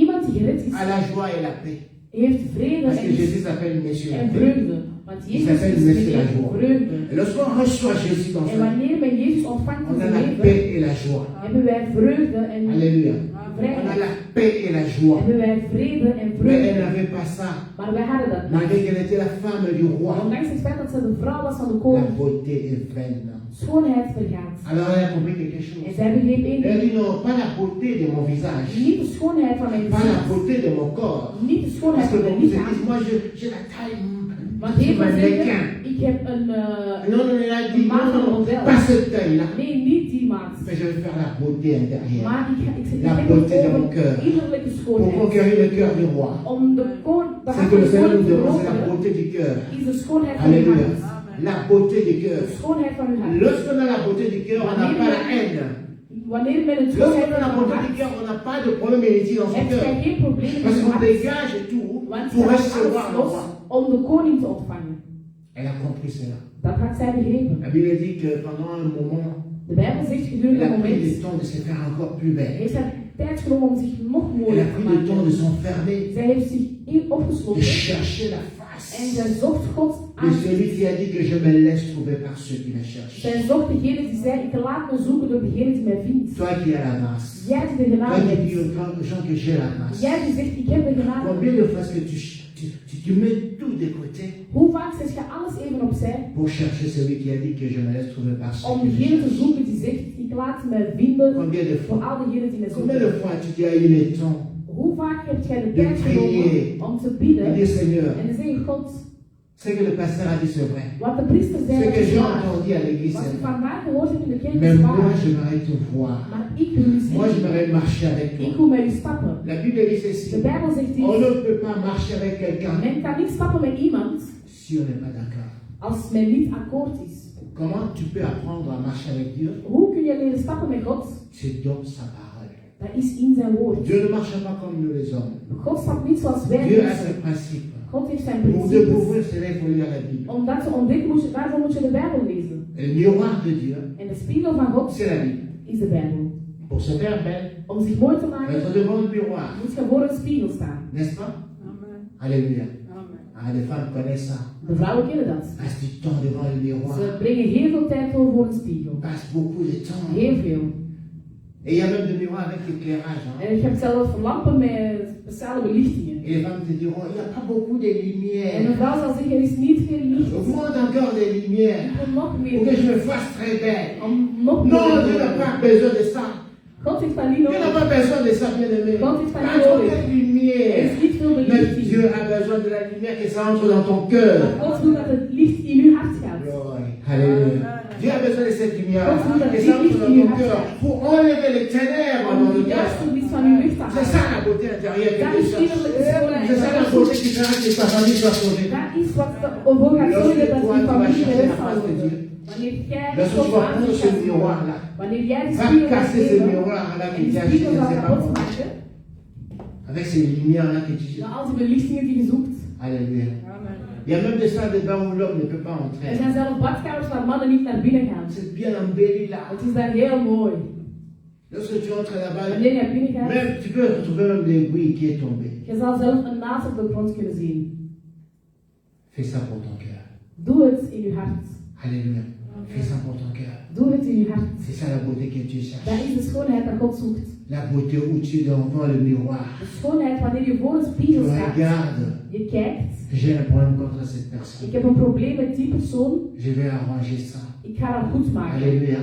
Iemand die gered is, a la joie et la paix. heeft vrede Parce que en, Jésus s'appelle Monsieur la en paix. vreugde. Want Il Jezus s'appelle is Monsieur la vrede, joie. vreugde. Et lorsqu'on reçoit Jésus dans En sa vie, wanneer men Jezus ontvangt in on a zijn la leven, paix et la joie. hebben wij vreugde en Alléluia. On a vrijheid. la paix et la joie. Hebben wij vrede en Mais elle vreugde. n'avait pas ça. Maar wij hadden dat niet. Malgré qu'elle était la femme du roi. Ondanks het feit dat ze de vrouw was van de La koning, beauté est vaine. schoonheid vergaat. Alors elle a compris quelque En chose. zij begreep één Elle ding. dit non, pas la beauté de mon visage. Niet de schoonheid van mijn Pas la gezicht. beauté de mon corps. Niet de schoonheid Parce que van mijn beaucoup se lichaam. disent, moi j'ai la taille. Want Je heel suis veel zeggen, mannequin. ik heb een... Non, non, elle a dit, Maar non, van non, model. pas cette taille-là. Nee, niet die maat. Mais je vais faire la beauté intérieure. Maar ik zeg, La ik heb beauté de het mon over cœur. innerlijke Pour schoonheid. conquérir le cœur du roi. Om de C'est hart que van le de Seigneur koning nous te demande, c'est la veroveren, beauté du cœur. is de schoonheid van uw Alléluia. hart. La beauté du cœur. Schoonheid van uw hart. Lorsqu'on a la beauté du cœur, on n'a pas la haine. Wanneer men het Lorsqu'on schoonheid a la van beauté uw du hart, cœur, on n'a pas de problème inutile dans son heb cœur. jij geen probleem in Parce uw qu'on hart. dégage tout Want pour zij recevoir alles le los roi. om de koning te ontvangen. Elle a compris cela. Dat had zij begrepen. La Bible dit que pendant un moment, De Bijbel zegt gedurende elle een a pris moment, le temps de se faire encore plus belle. heeft zij tijd genomen om zich nog Elle mooier a te pris le temps de maken. s'enfermer, Zij heeft zich de opgesloten chercher la en face zij zocht God de aan. celui qui a dit que je me laisse trouver par ceux qui me cherchent. Zij zocht degene die zei, ik laat me zoeken door degene die mij vindt. Toi qui as la grâce. Jij die de Toi genade qui dis hebt. aux gens que j'ai la grâce. Jij die zegt, ik heb de genade. Combien de fois est-ce que tu mets tout de côté Hoe vaak zet je alles even opzij pour chercher celui qui a dit que je me laisse trouver par ceux om qui me degene te cherchent? zoeken die zegt, ik laat me vinden Combien de voor fois al diegenen die mij Combien de zoeken. fois tu as eu le temps Hoe vaak heb jij de de tijd prier genomen om te de bidden dire Seigneur, en te zeggen, God, ce que le pasteur a dit c'est vrai. wat de priester zei, Ce dat que is j'ai waar. entendu à l'église Wat c'est ik vrai. vandaag gehoord heb in de kerk Mais is moi waar. j'aimerais te voir. Maar ik wil u Moi zien. j'aimerais marcher avec Ik toi. wil met u stappen. La Bible dit ceci. De Bijbel zegt On iets. ne peut pas marcher avec quelqu'un Men kan niet stappen met iemand si on n'est pas d'accord. als men niet akkoord is. Comment tu peux apprendre à marcher avec Dieu? Hoe kun je leren stappen met God? C'est dans sa parole. Dat is in zijn woord. Dieu ne marche pas comme nous les hommes. God stapt niet zoals wij Dieu a mensen. ses principes. God heeft zijn Pour principes. découvrir cela, il faut lire la Bible. Om dat te ontdekken, daarvoor moet je de Bijbel lezen. Et le miroir de Dieu, En de spiegel van God c'est la Bible. is de Bijbel. Pour se faire belle, Om zich mooi te on maken, être devant le miroir, moet je voor een spiegel staan. n'est-ce pas? Alléluia. Ah, les femmes connaissent ça. De vrouwen kennen dat. Passe du temps devant le miroir. Ze brengen heel veel tijd door voor een spiegel. Passe beaucoup de temps. Heel veel. Et il y a même des miroirs avec éclairage. Hein. En je hebt zelfs lampen met speciale belichtingen. Et les femmes te diront, il n'y a pas beaucoup de En een lumière. vrouw zal zeggen, er is niet veel licht. Augmente encore des lumières. Ik wil nog Pour meer que je licht. me fasse très belle. Om nog Non, meer Dieu n'a licht. pas besoin de ça. God heeft dat niet Dieu n'a nodig. pas besoin de ça, bien-aimé. God heeft dat Pas niet trop nodig. de Er lumière. is niet veel Mais belichting. Dieu a besoin de la lumière que ça entre dans ton cœur. Maar God wil dat het licht in uw hart gaat. Glory. Alléluia. Dieu a besoin de cette lumière. God wil dat Et ça licht dans in uw ton cœur hart. pour enlever les ténèbres dans Om le de cœur. duisternis van uw licht te C'est ça halen. la beauté intérieure que Dat Dieu is cherche. innerlijke schoonheid. C'est ça la beauté qui fera que ta famille soit sauvée. Dat is wat ervoor gaat zorgen Lorsque dat toi, uw tu vas familie chercher gered la zal face de worden. Dieu, Wanneer jij lorsque tu God vas prendre ce aangeeft, miroir-là, wanneer jij de va spiegel gaat casser ce nemen miroir-là en qui die t'a acheté, je spiegel ne gaat sais pas kapot comment. maken, Avec ces lumières-là que tu na al die belichtingen die je zoekt. Alléluia. Il y a même des salles de bain où l'homme ne peut pas Er entrer. zijn zelfs badkamers waar mannen niet naar binnen gaan. C'est bien embelli là. Het is daar heel mooi. Lorsque tu entres là-bas, Wanneer je naar binnen gaat, même, tu peux retrouver même des bruits qui est tombé. je zal zelf een naad op de grond kunnen zien. Fais ça pour ton cœur. Doe het in je hart. Alléluia. Fais ça pour ton cœur. Doe het in je hart. C'est ça la beauté que Dieu Dat cherche. is de schoonheid dat God zoekt. La beauté où tu es devant le miroir. De schoonheid wanneer je voor de Tu spiegel staat, regardes. je kijkt. J'ai un problème contre cette personne. Ik heb een probleem met die persoon, Je vais arranger ça. ik ga dat goed maken. Alléluia.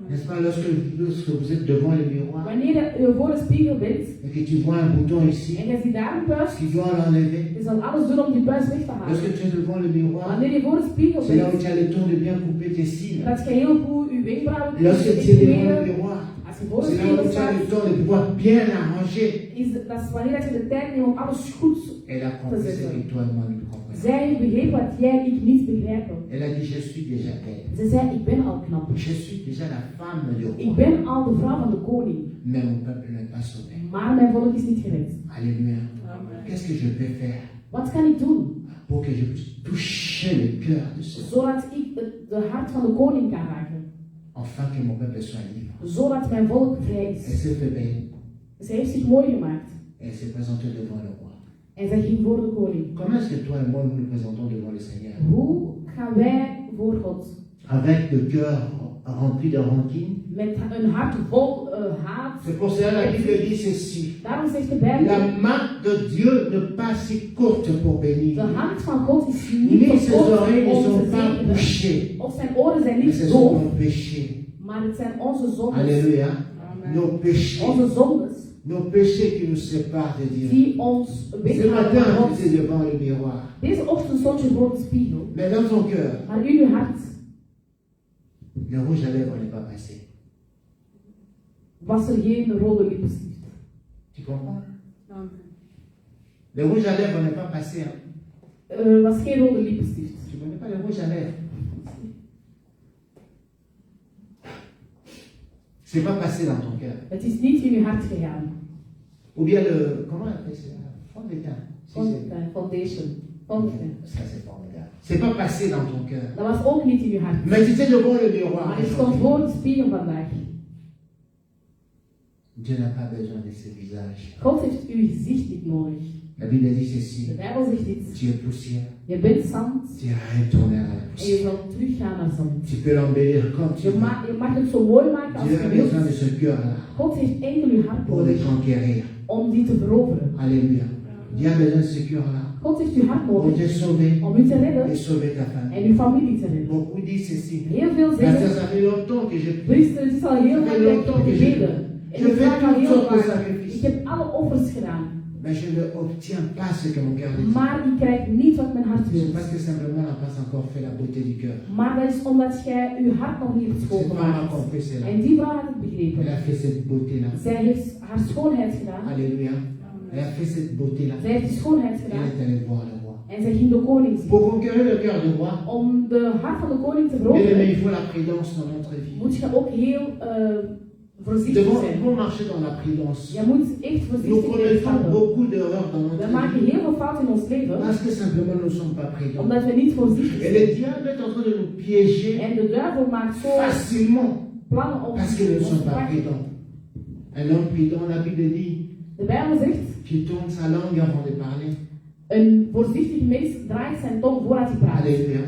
N'est-ce pas, lorsque vous êtes devant le miroir Wanneer je voor de spiegel bent et que tu vois un bouton ici, en je ziet daar een buis, tu dois l'enlever. je zal alles doen om die buis weg te halen. Lorsque tu es devant le miroir, Wanneer je voor de spiegel c'est là où bent, tu as le temps de bien couper tes cils. dat je heel goed je wenkbrauwen kunt Lorsque tu es devant le eventueren. miroir, Als je voor de c'est là spiegel où tu as staat, le temps de pouvoir bien arranger. dat is wanneer je de tijd neemt om alles goed. Elle a compris ce que toi et moi nous comprenons. Zij begreep wat jij en ik niet begrijpen. Elle a dit, je suis déjà belle. Ze zei, ik ben al knap. Je suis déjà la femme du Ik roi. ben al de vrouw van de koning. Mais mon peuple n'est pas sauvé. Maar mijn volk is niet gered. Alléluia. Qu'est-ce que je peux faire Wat kan ik doen? pour que je puisse toucher le cœur de ce Zodat ik de hart van de koning kan raken. afin que mon peuple soit libre? Zodat mijn volk vrij Elle is. s'est fait belle. Ze heeft zich mooi gemaakt. Elle s'est présentée devant le roi. En zij ging voor de koning. Comment est-ce que toi et moi nous nous présentons devant le Seigneur? Hoe gaan wij voor God? Avec le cœur rempli de rancune. Met een hart vol haat. C'est pour cela que la Bible dit ceci. Daarom zegt de Bijbel, La main de Dieu n'est pas si courte pour bénir. de hand van God is Ni niet ses te kort oreilles ne om sont te pas zegenen. bouchées. Of zijn oren zijn Mais niet ce sont doof, nos péchés. maar het zijn onze zondes. Alléluia. Nos péchés. Onze zondes Nos péchés qui nous séparent de Dieu. die ons Ce weghalen van matin, God. tu es devant le miroir. Deze ochtend stond je voor de spiegel, Mais dans ton cœur, maar in je hart le rouge à lèvres n'est pas passé. was er geen rode lippenstift. Tu comprends? Le rouge à lèvres n'est pas passé. Hein? Er was geen rode lippenstift. Tu ne connais pas le rouge à lèvres? C'est pas passé dans ton cœur. Het is niet in je hart gegaan. Ou bien le. Comment on appelle ça? Fond de teint. Si Foundation. ça c'est formidable. C'est pas passé dans ton cœur. Dat was ook niet in je hart. Mais tu étais devant le miroir. Maar je stond voor de spiegel vandaag. Dieu n'a pas besoin de ce visage. God heeft uw gezicht niet nodig. La Bible dit De ceci. Bijbel zegt dit. Tu es poussière. Je bent zand Tu es retourné à la en je poussière. zal teruggaan naar zand. Tu peux l'embellir comme tu Je veux. mag het zo mooi maken als Dieu je a besoin de wilt. ce cœur-là God heeft enkel uw hart pour le nodig conquérir. om die te veroveren. Alléluia. Dieu a besoin de ce cœur-là God heeft uw hart pour te nodig sauver om u te redden et sauver ta famille. en uw familie te redden. Beaucoup disent ceci. Heel veel Pasteur, zeggen, ça fait longtemps que je prie. priester, het is al heel lang dat ik heb gebeden. En Je ik fais vraag al toutes heel sortes de lang. sacrifices. Ik heb alle offers gedaan. Mais je n'obtiens pas ce que mon cœur désire. Maar ik krijg niet wat mijn hart C'est wil. parce que simplement on n'a pas encore fait la beauté du cœur. Maar dat is omdat jij uw hart nog niet hebt Cette femme a schoongemaakt. compris cela. En die vrouw had het Elle begrepen. a fait cette beauté-là. Zij heeft haar schoonheid gedaan. Alléluia. Elle a fait cette beauté-là. Zij heeft die schoonheid Elle gedaan. est allée voir le roi. En zij ging de koning zien. Pour conquérir le cœur du roi, Om de hart van de koning te bien aimé, veroveren, il faut la prudence dans notre vie. moet je ook heel voorzichtig Devons, zijn. pour marcher dans la prudence, Je moet echt nous voorzichtig commettons hebben. beaucoup d'erreurs dans We notre maken vie heel veel fouten in ons leven, parce que simplement nous ne sommes pas prudents. omdat we niet voorzichtig Et le zijn. diable est en train de nous piéger En de duivel maakt zo facilement plannen om parce que nous ne ons sommes te pas pakken. prudents. Un homme prudent, la Bible dit, De Bijbel zegt, qui tourne sa langue avant de parler. een voorzichtig mens draait zijn tong voordat hij praat. Alléluia.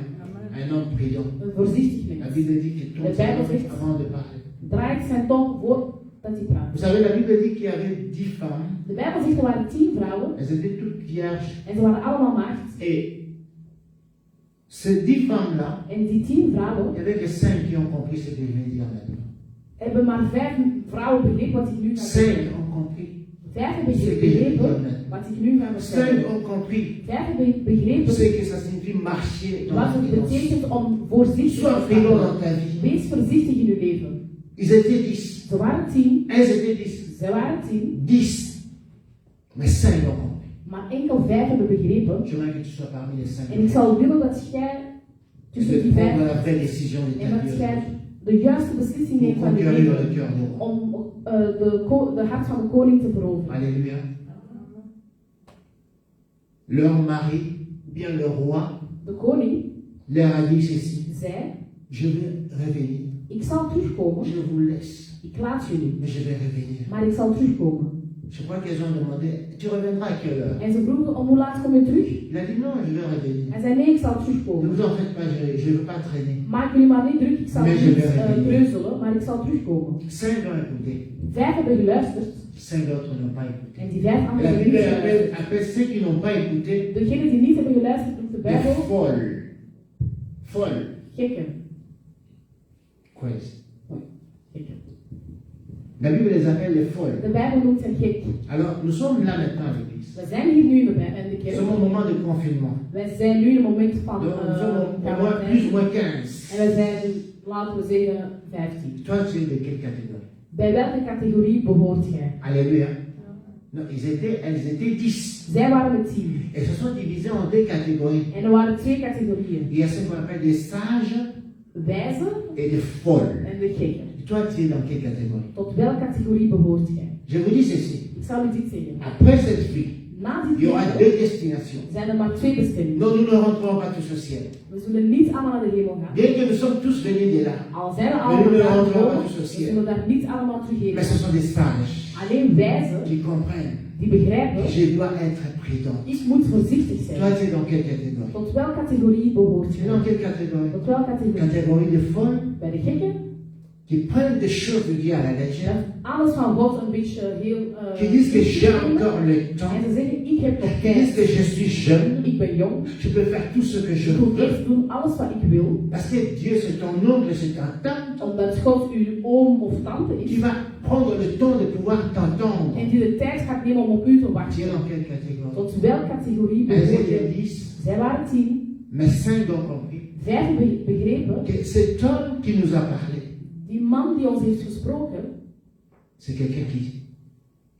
Un homme prudent. Een voorzichtig La mens Bible dit qu'il tourne Le sa Bible langue dit- avant de parler. draait zijn tong voordat hij praat. Vous savez, la Bible dit qu'il y avait 10 femmes. De Bijbel zegt er waren 10 vrouwen Elles étaient toutes vierges. en ze waren allemaal maagd. Et ces 10 femmes-là, En die 10 vrouwen il n'y avait que 5 qui ont compris ce que je vais dire maintenant. hebben maar 5 vrouwen begrepen wat ik nu ga 5 zeggen. ont compris 5 hebben ce que je vais dire begrepen maintenant. Wat ik nu ga Cinq vertellen. ont compris Zij hebben begrepen ce que ça signifie marcher dans wat la het prudence. betekent om voorzichtig te Sois prudent zijn. dans ta vie. Wees voorzichtig in uw leven. Ils étaient 10. Ze waren 10, Elles étaient 10. zij waren 10, 10. Mais 5 ont compris. maar enkel 5 hebben begrepen. J'aimerais que tu sois parmi les 5. En ik zou willen dat jij Et tussen de die prendre 5 la vraie décision de en ta dat vie. jij de juiste beslissing Pour neemt van je conquérir le leven cœur du roi. om de hart van de koning te veroveren. Alléluia. Leur mari, ou bien le roi, De koning leur a dit ceci. zei, Je vais revenir. ik zal terugkomen, Je vous laisse. ik laat jullie, Mais je vais revenir. maar ik zal terugkomen. Je crois qu'elles ont demandé, tu reviendras à quelle heure? En ze vroegen, om hoe laat kom je terug? Il a dit non, je vais revenir. Hij zei, nee, ik zal Ne terugkomen. vous en faites pas, je ne veux pas traîner. Maak jullie maar niet druk, ik zal Nee, niet je bent revenir. treuzelen, maar ik zal terugkomen. 5 ont écouté. 5 hebben geluisterd 5 autres n'ont pas écouté. en die 5 Et anderen la hebben niet Bible geluisterd. appelle ceux qui n'ont pas écouté Degenen die niet hebben geluisterd noemt de des Bijbel folles. Folles. gekken. Quoi est-ce? Gekken. La Bible les appelle les folles. De Bijbel noemt hen gek. Alors, nous sommes là maintenant à l'église. We zijn hier nu in de Nous kerk. sommes au moment de confinement. Wij zijn nu in het moment van Donc, nous sommes au moins plus ou quarantaine. moins 15. En wij zijn, laten we zeggen, 15. Toi, tu es de quelle catégorie? Bij welke categorie behoort jij? Alléluia. Non, elles étaient 10. Zij waren met 10. Elles se sont divisées en 2 catégories. En er waren 2 categorieën. Il y a ce qu'on appelle des sages Wijze et des folles. en de gekken. Toi, tu es dans quelle catégorie? Tot welke categorie behoort jij? Je vous dis ceci. Ik zal u dit zeggen. Après cette vie, Na il dit y aura leven 2 destinations. zijn er maar 2 bestemmingen. Non, nous ne rentrerons pas tous au ciel. We zullen niet allemaal naar de hemel gaan. Bien que nous sommes tous venus de là. Al zijn we Maar allemaal nu daar rentrons gekomen, pas tous au we ciel. zullen daar niet allemaal terug Mais ce heen. sont des sages Alleen wijzen qui comprennent. die begrijpen, Je dois être prudent. ik moet voorzichtig Toi, zijn. tu es dans quelle catégorie? Tot welke categorie behoort Tu es je? dans quelle catégorie? Tot welke categorie? Catégorie de folles Bij de gekken, qui prennent des choses de Dieu à la légère. dat alles van God een beetje heel... Qui disent que j'ai encore le en temps. ze zeggen, ik heb nog Qui disent tijd. que je suis jeune. Ik ben jong. Je peux faire tout ce que je Ik moet veux. echt doen alles wat ik wil. Parce que Dieu, c'est ton oncle, c'est ta tante. Omdat God uw oom of tante Qui is. va prendre le temps de pouvoir t'entendre. En die de tijd gaat nemen om op u te Tu es wachten. dans quelle catégorie? Tot welke categorie Elles behoort étaient je? 10, Zij waren 10. mais 5 ont compris. 5 begrepen. Que cet homme qui nous a parlé, Die man die ons heeft gesproken, c'est quelqu'un qui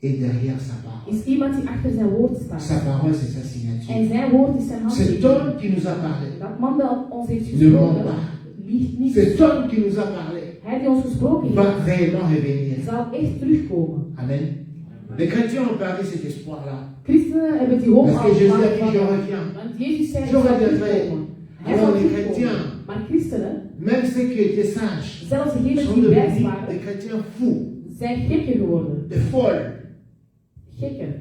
est derrière sa parole. is iemand die achter zijn woord staat. Sa parole, c'est sa En signature. zijn woord is zijn Cet handtekening. homme qui nous a parlé, Dat man die ons heeft ne ment gesproken, pas. liegt niet. Cet homme qui nous a parlé Hij die ons gesproken va heeft, réellement revenir. zal echt terugkomen. Amen. Les chrétiens ont perdu cet espoir-là. Christenen hebben die hoop Parce que al Jésus a dit, je verloren. reviens. Want Jezus zei, Je hij zal reviendrai. terugkomen. Hij Alors zal les terugkomen. chrétiens, Maar christenen, même ceux qui étaient sages, zelfs degenen sont die wijs devenus waren, des chrétiens fous, zijn gekken geworden. des folles, Gekken.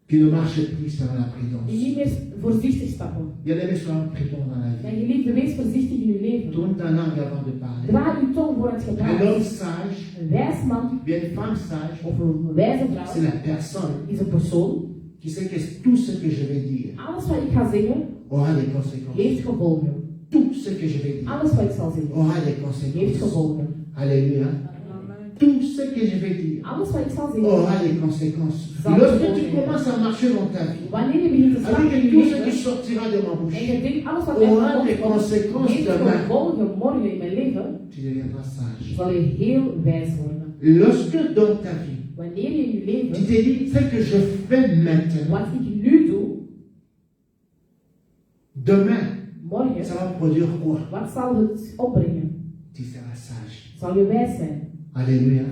qui ne marchent plus selon la Die prudence. niet meer voorzichtig stappen. Bien aimé, sois prudent dans la Mijn vie. geliefde, wees voorzichtig in uw leven. Tourne ta langue avant de parler. Draai uw tong voor het Un gepraat. homme sage, Een wijs man bien une femme sage, of een wijze c'est vrouw la personne is een persoon. qui sait que tout ce que je vais dire Alles wat ik ga zeggen, aura des conséquences. heeft gevolgen. Tout ce que je vais dire Alles wat ik zal zeggen, aura des heeft conséquences. gevolgen. Alléluia. Tout ce que je vais dire Alles wat ik zal aura zeggen, des conséquences. Zal Lorsque tu gevolgen. commences à marcher dans ta vie, wanneer je begint te stappen avec in tout je ce qui leven, sortira de ma en bouche, je denkt, alles wat aura uit des mijn mond conséquences heeft demain, gevolgen morgen in mijn leven, tu deviendras sage. zal je heel wijs worden. Lorsque dans ta vie, Wanneer je in je tu leven, t'es dit, ce que je fais maintenant, wat ik nu doe, demain, morgen, ça va produire quoi? wat zal het opbrengen? Tu seras sage. Zal je wijs zijn. Alléluia.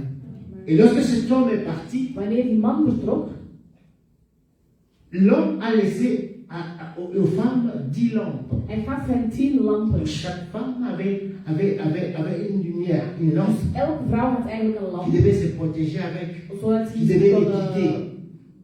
Et lorsque cet homme est parti, Wanneer die man vertrok, l'homme a laissé aux femmes 10 lampes. hij gaf hen 10 lampen. Chaque femme avait une lumière, une lampe Elke vrouw had eigenlijk een qui lamp, devait se protéger avec. zodat Die ze devait zich kon l'équiter.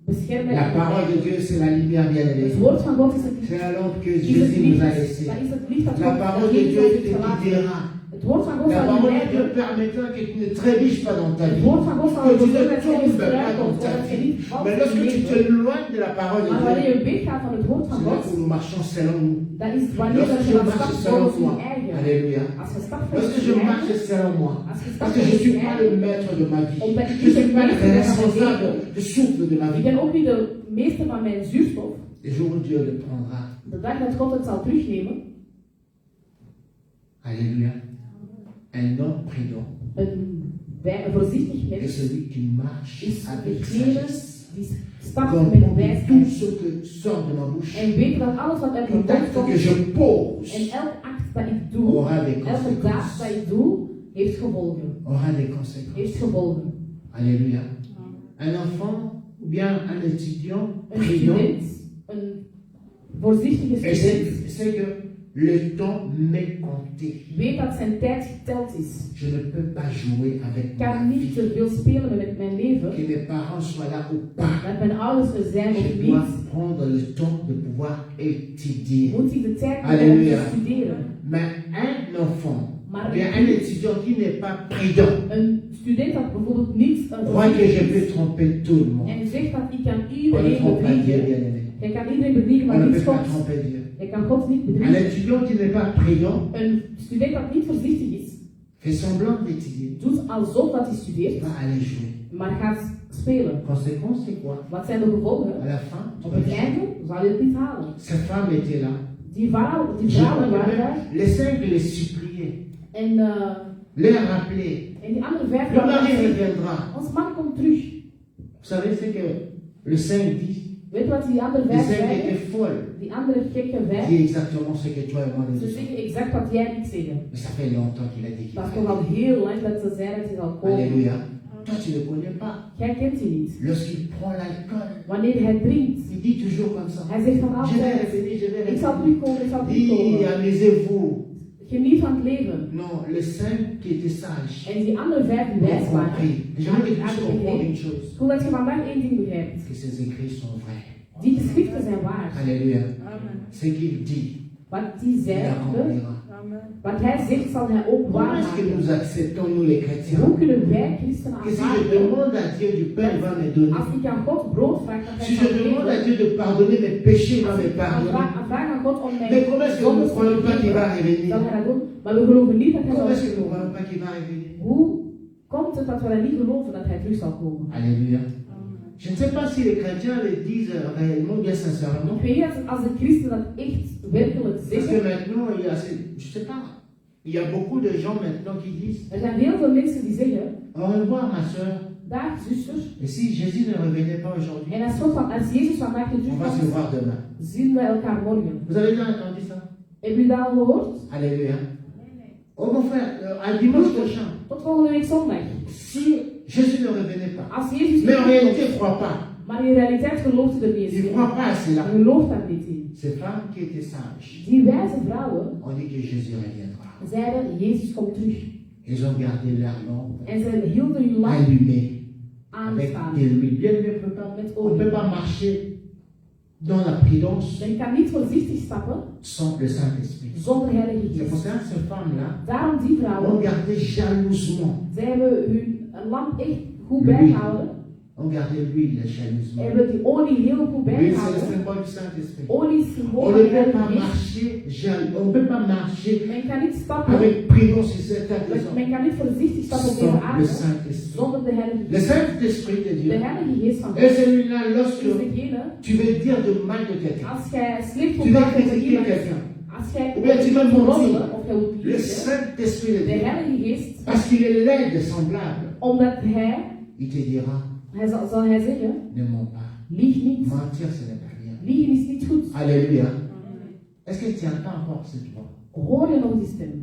beschermen. La parole de Dieu, c'est la lumière bien Het aimée. woord van God is het C'est licht. la lampe que Is het Jésus nous licht, a dat laissée. is het licht dat La God parole dat de Jezus Dieu ons te heeft gelaten. guidera. Het woord van God La zal je parole de Dieu leiden. permettra que tu ne trébuches pas dans ta Het vie. woord van God zal Que tu ervoor ne zorgen dat je niet tombes pas struikelt, dans ta dat je vie. niet valt Mais in lorsque je tu leven. t'éloignes de la parole de Maar wanneer Dieu, je weggaat van het woord van c'est là God, que nous marchons selon nous. dat is wanneer dat Lorsque je je dan marche stapt selon volgens moi, je eigen. alléluia. Als je stapt volgens Lorsque je je marche eigen, selon moi, als je stapt parce que je ne volgens je suis pas le eigen, maître de ma vie, omdat ik je ne niet suis de pas le meester ben van mijn responsable leven, du souffle de ma ik vie. ben ook niet de meester van mijn zuurstof, Le jour où Dieu le prendra, de dag dat God het zal terugnemen, alléluia, un homme prudent een voorzichtig est mens celui qui marche is avec degene sagesse. die stapt Comprend met que tout wijsheid ce que sort de ma bouche, en weet dat alles wat uit mijn tout mond acte que komt je pose en elk act dat ik doe, aura des elke daad conséquences. dat ik doe, heeft gevolgen. Aura des conséquences. Heeft gevolgen. Alléluia. Un enfant ou bien un étudiant Een prudent, student, een voorzichtige et student, c'est que le temps m'est compté. weet dat zijn tijd geteld is. Je ne peux pas jouer avec Ik ma kan niet vie. te veel spelen met mijn leven. Que mes parents soient là ou pas. Dat mijn ouders er zijn of Je dois niet, prendre le temps de pouvoir étudier. moet ik de tijd nemen om Alléluia. te studeren. Mais un enfant, Maar bien un étudiant qui n'est pas prudent, een student dat bijvoorbeeld niet een croit que je voorzichtig peux is tromper tout le monde. en zegt dat ik kan On ne iedereen trompe pas Dieu, bedriegen. bien aimé. Je kan iedereen bedriegen, On maar ne niet peut pas God. tromper Dieu. Je kan God niet Un bedriegen. étudiant qui n'est pas prudent Een student dat niet voorzichtig is, fait semblant d'étudier, doet alsof dat hij studeert, va aller jouer. maar gaat spelen. Conséquence, c'est quoi? Wat zijn de gevolgen? À la fin, tu Op vas het échouer. einde zal je het niet halen. Cette femme était là. Die vrouwen Je waren crois daar. que les cinq les suppliaient, En les rappelaient. die andere vijf Le mari waren reviendra. ons man komt terug. Vous savez ce que le 5 dit? Weet je wat die andere Les vijf 5 zeiden? étaient folles. Die andere gekke Dit vijf, exactement ce que toi et moi nous ze disons. zeggen exact wat jij niet zeggen. Mais ça fait longtemps qu'il a dit qu'il Dat is toch al allait. heel lang dat ze zeiden dat hij zal komen. Alléluia. Toi, tu ne le connais pas. Jij kent die niet. Lorsqu'il prend l'alcool, Wanneer hij drinkt, il dit toujours comme ça. hij zegt van Je vais altijd, revenir, je vais ik zal revenir. terugkomen, ik zal Dit, terugkomen. amusez-vous. Geniet van het leven. Non, les 5 qui étaient sages En die andere vijf die ont wijs waren, compris. J'aimerais que tu puisses hadden comprendre begrepen. une chose. Ik wil dat je vandaag één ding begrijpt. Que ces écrits sont vrais. Die geschriften zijn waar. Alléluia. Ce qu'il dit, Wat die il zeggen, accomplira. wat hij zegt, zal hij ook Comment waar est-ce que maken. nous acceptons, nous les chrétiens, Hoe kunnen wij christenen que si je aanvaarden? demande à Dieu du pain, il va me donner. Als ik aan God brood vraag, dan Si hij je zal demande à geven. Dieu de pardonner mes péchés, il va me pardonner. Vraag aan God om Mais mijn comment est-ce que nous ne croyons pas qu'il va zal revenir? hij dat doen. Maar we geloven niet dat hij Comment est-ce zal que nous ne croyons pas qu'il va revenir? Hoe komt het dat we dan niet geloven dat hij terug zal komen? Alléluia. Je ne sais pas si les chrétiens le disent réellement, bien sincèrement. Ik weet niet als de christenen dat echt werkelijk Parce que zeggen. maintenant, il y a, je sais pas, il y a beaucoup de gens maintenant qui disent Er zijn heel veel mensen die zeggen, au revoir ma soeur. dag zuster, Et si Jésus ne revenait pas aujourd'hui, en als Jezus vandaag niet on va se terugkomt, voir demain. zien we elkaar morgen. Vous avez déjà entendu ça? Hebben jullie dat al gehoord? Alléluia. Oh mon frère, à dimanche prochain, Tot volgende week zondag. si Jésus ne revenait pas, Als Jezus mais en niet réalité, il terugkomt, ne croit pas. maar in realiteit gelooft hij er niet Il eens ne in. croit pas à cela. Hij gelooft daar niet in. Ces femmes qui étaient sages Die wijze vrouwen ont dit que Jésus reviendra. zeiden, Jezus komt terug. Ils ont gardé leur lampe En ze hielden hun lamp allumée avec aanstaan. des l'huile. Bien, on ne peut pas marcher dans la prudence Men kan niet voorzichtig stappen sans le Saint-Esprit. zonder Heilige C'est pour Geest. ça que ces femmes-là Daarom die ont vrouwen, gardé jalousement, zij hebben hun lamp echt goed L'huile. bijgehouden. ont gardé l'huile jalousement. Hebben die olie heel goed L'huile, c'est le bijgehouden. symbole du Saint-Esprit. Olie is On symbool ne van peut pas Heilige Geest. marcher, on ne peut pas marcher Men kan niet stappen, avec prudence sur cette terre men kan niet voorzichtig stappen op deze sans le aarde Saint-Esprit. zonder de Heilige Le Geest. Saint-Esprit de De Dieu Heilige Geest van est God celui-là lorsque is degene, tu veux dire de mal de quelqu'un. als jij slecht Tu moet veux praten over critiquer iemand, quelqu'un. als jij Ou bien tu veux moet mentir. roddelen of jij moet Le liegen, Saint-Esprit de de Dieu, Heilige Geest, parce qu'il est l'aide semblable, omdat hij il te dira, zal hij zeggen, ne mens pas. lieg niet. Mentir, ce n'est pas bien. Liegen is niet goed. Alléluia. Est-ce que tu entends encore cette voix? Hoor je nog die stem?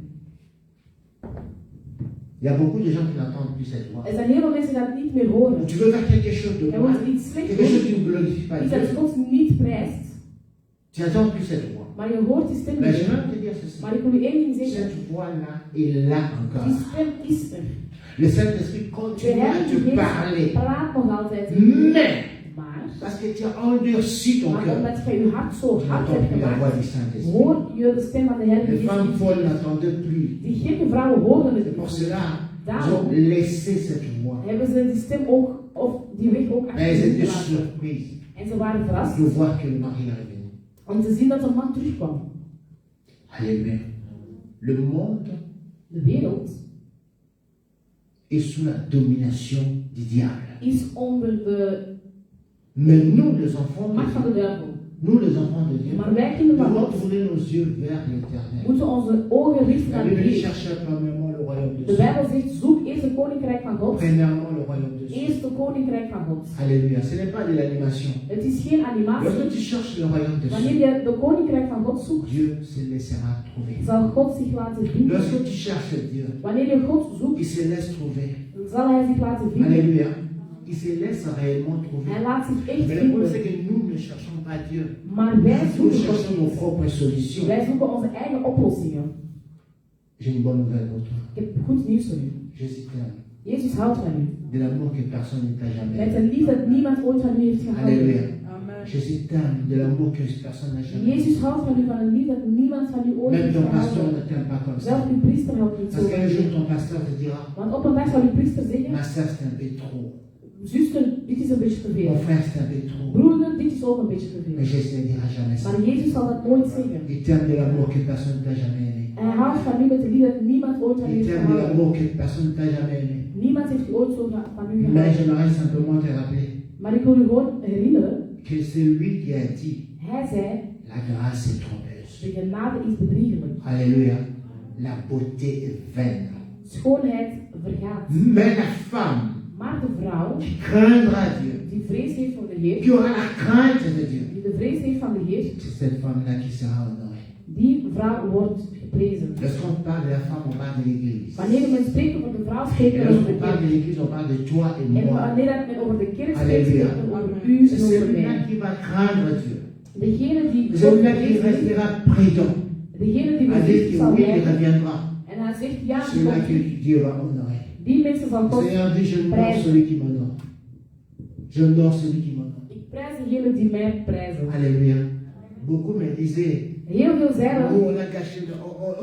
Il y a beaucoup de gens qui n'entendent plus cette voix. Er zijn heel veel mensen die dat niet meer horen. Tu veux faire quelque chose de Jij mal, moet iets slecht quelque chose doen, qui ne glorifie pas iets dat Dieu. God niet prijst, Tu n'entends plus cette voix. maar je hoort die stem Mais je niet. vais te dire ceci. Maar ik wil je één ding zeggen, Cette voix-là est là encore. die stem is er. Le Saint-Esprit De continue à Heilige te Geest parler. praat nog altijd. Mais Maar Parce que tu as endurci ton Maar cœur. omdat je je hart zo Tu hard n'entends hebt plus la voix gemaakt, du Saint-Esprit. hoor je de stem van de Heilige Les femmes Geest. folles n'entendaient plus. Die gekke vrouwen hoorden het C'est pour niet. cela qu'ils Daarom ont laissé cette voix. hebben ze die stem ook, of die weg ook Mais elles achtergelaten. étaient surprises En ze waren verrast de voir que le mari est revenu. om te zien dat de man terugkwam. Alléluia. Le monde De wereld est sous la domination du diable. is onder de Mais nous, les enfants de macht van de Dieu, duivel. nous, les enfants de Dieu, Maar wij kinderen van devons God tourner nos yeux vers l'éternel. moeten onze ogen richten La naar de Bible dit Heer. chercher premièrement le royaume de De Dieu. Bijbel zegt, zoek eerst het koninkrijk van God. Premièrement le royaume de Dieu. Eerst het koninkrijk van God. Alléluia. Ce n'est pas de l'animation. Het is geen animatie. Lorsque tu cherches le royaume de Wanneer Dieu, je de koninkrijk van God zoekt, Dieu se laissera trouver. zal God zich laten vinden. Lorsque tu cherches Dieu, Wanneer je God zoekt, il se laisse trouver. zal hij zich laten vinden. Alléluia. Il se laisse réellement trouver. Hij laat zich echt Mais le problème, c'est vinden. que nous ne cherchons pas Dieu. Maar wij Nous zoeken God cherchons nos niet. propres solutions. Wij zoeken onze eigen oplossingen. J'ai une bonne nouvelle pour toi. Ik heb goed nieuws voor u. Jésus t'aime. Jezus houdt van u. De l'amour que personne ne t'a jamais Met donné. een liefde dat niemand ooit van u heeft Alléluia. gehouden. Jésus t'aime de l'amour que personne n'a jamais donné. Jezus houdt van u van een liefde dat niemand van u ooit Même heeft ton pasteur gehouden. ne t'aime pas comme ça. Zelfs uw priester houdt niet zo Parce van qu'un jour, u. ton pasteur te dira, Want op een dag zal uw priester zeggen, ma soeur, c'est un peu trop. zuster, dit is een beetje te Mon veel. frère, c'est un peu trop. Broeder, dit is ook een beetje te Mais veel. Jésus ne dira jamais ça. Maar Jezus zal dat nooit zeggen. Il t'aime de l'amour que personne ne t'a jamais aimé. Hij houdt van u met de liefde dat niemand ooit van u Il heeft t'aime de gehouden. l'amour que personne ne t'a jamais aimé. Niemand heeft u ooit zo van u Mais gehouden. j'aimerais simplement te rappeler Maar ik wil u gewoon herinneren, que c'est lui qui a dit, hij zei, la grâce est trompeuse. de genade is bedriegelijk. Alléluia. La beauté est vaine. Schoonheid vergaat. Mais la femme Maar de vrouw, qui craindra Dieu, die vrees heeft voor de Heer, qui aura la crainte de Dieu, die de vrees heeft van de Heer, c'est cette femme-là qui sera honorée. die vrouw wordt geprezen. Lorsqu'on parle de la femme, on parle de l'Église. Wanneer men spreekt over de vrouw, spreekt Et men over lorsqu'on de parle de kerk. l'Église, on parle de toi et En moi. wanneer men over de kerk spreekt, Alléluia. spreekt men over u C'est en over celui-là mij. qui va craindre Dieu. Degene die C'est God celui-là qui vreest, restera prudent. degene die À dire bevrijd que zal oui, il blijven, reviendra. en hij zegt ja, die Celui-là komt. que Dieu va honorer. Die mensen zal Le God Seigneur dit, je honore prijzen. celui qui m'honore. J'honore celui qui m'honore. Ik prijs degene die mij prijzen. Alléluia. Beaucoup me disaient, Heel veel zeiden, nous on a gâché,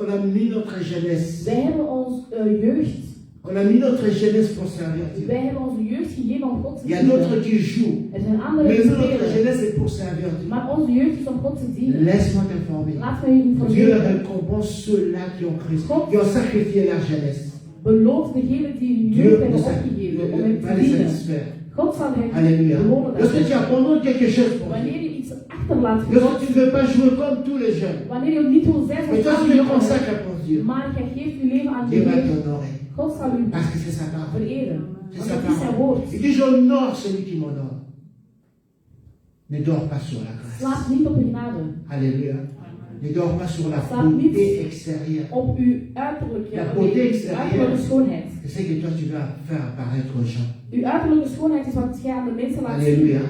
on a mis notre jeunesse. wij hebben ons jeugd, On a mis notre jeunesse pour servir Dieu. wij hebben onze jeugd gegeven om God te Il y a d'autres dienen. qui jouent. Er zijn anderen Mais die nous, notre spelen, jeunesse est pour servir Dieu. maar onze jeugd is om God te dienen. Laisse-moi t'informer. Laat mij u Dieu informeren. récompense ceux-là qui ont cru, qui ont sacrifié leur jeunesse. Beloof degene die hun Dieu jeugd ne hebben opgegeven om hem va te les dienen. satisfaire. God zal hen Alléluia. belonen. Lorsque tu abandonnes quelque chose pour Dieu, Wanneer je iets achterlaat voor lorsque God, tu ne veux pas jouer comme tous les jeunes, wanneer je niet wil zijn mais zoals toi tu andere te jongeren, consacres pour Dieu, maar je geeft je leven aan de Dieu va Heer, t'honorer. God zal u Parce que c'est sa parole. vereren. C'est Want sa dat is zijn parole. woord. Il dit j'honore celui qui m'honore. Ne dors pas sur la grâce. Slaap niet op uw genade, Alléluia. Ne dors pas sur la Slaap niet beauté extérieure. op uw uiterlijke, La beauté uw extérieure. uiterlijke schoonheid. C'est ce que toi tu vas faire apparaître aux gens. Uw uiterlijke schoonheid is wat jij aan de mensen laat zien. Alléluia.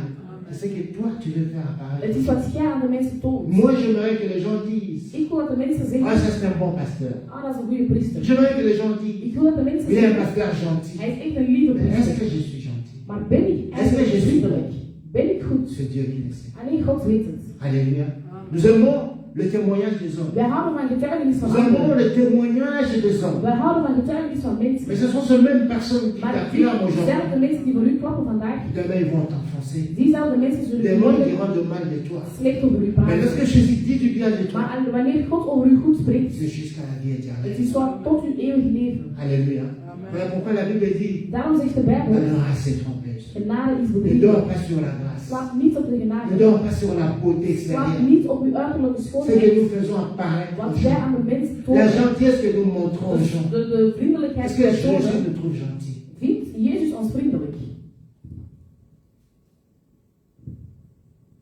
C'est ce que toi tu veux faire apparaître. Het is wat jij aan de mensen toont. Moi j'aimerais que les gens disent, Ik wil dat de mensen ah zeggen, ça c'est un bon pasteur. ah dat is een goede priester. J'aimerais que les gens disent, Ik wil dat de mensen il est un zeggen, pasteur gentil. hij is echt een lieve Mais est-ce priester. que je suis gentil? Maar ben ik eigenlijk Est-ce que je suis vriendelijk? Ben ik goed? C'est Dieu qui le sait. Alleen God weet het. Alléluia. Nous aimons le témoignage des hommes. Wij houden van getuigenis van Nous aimons anderen. le témoignage des hommes. Wij houden van getuigenis van Mais mensen. ce sont ces mêmes personnes qui Maar t'affirment aujourd'hui. diezelfde mensen die voor u klappen vandaag, Demain ils vont t'enfoncer. diezelfde mensen zullen Demain ils morgen diront de mal de toi. slecht over u Mais praten. lorsque Jésus dit du bien de toi, Maar wanneer God over u goed spreekt, c'est jusqu'à la vie het éternelle. is wat tot uw eeuwig leven. Alléluia. Voilà pourquoi la Bible dit, Daarom zegt de Bijbel, la grâce est trompeuse. genade is Ne bedriegelijk. dors pas sur la grâce. Slaap niet op de Ne genade. dors pas sur la beauté Slaap extérieure. niet op uw uiterlijke Ce que schoonheid. nous faisons apparaître aux Wat wij gens. aan de mensen La tonen. gentillesse que nous montrons aux gens. De vriendelijkheid Est-ce die que wij Jésus tonen. nous trouve gentils? Vindt Jezus ons vriendelijk?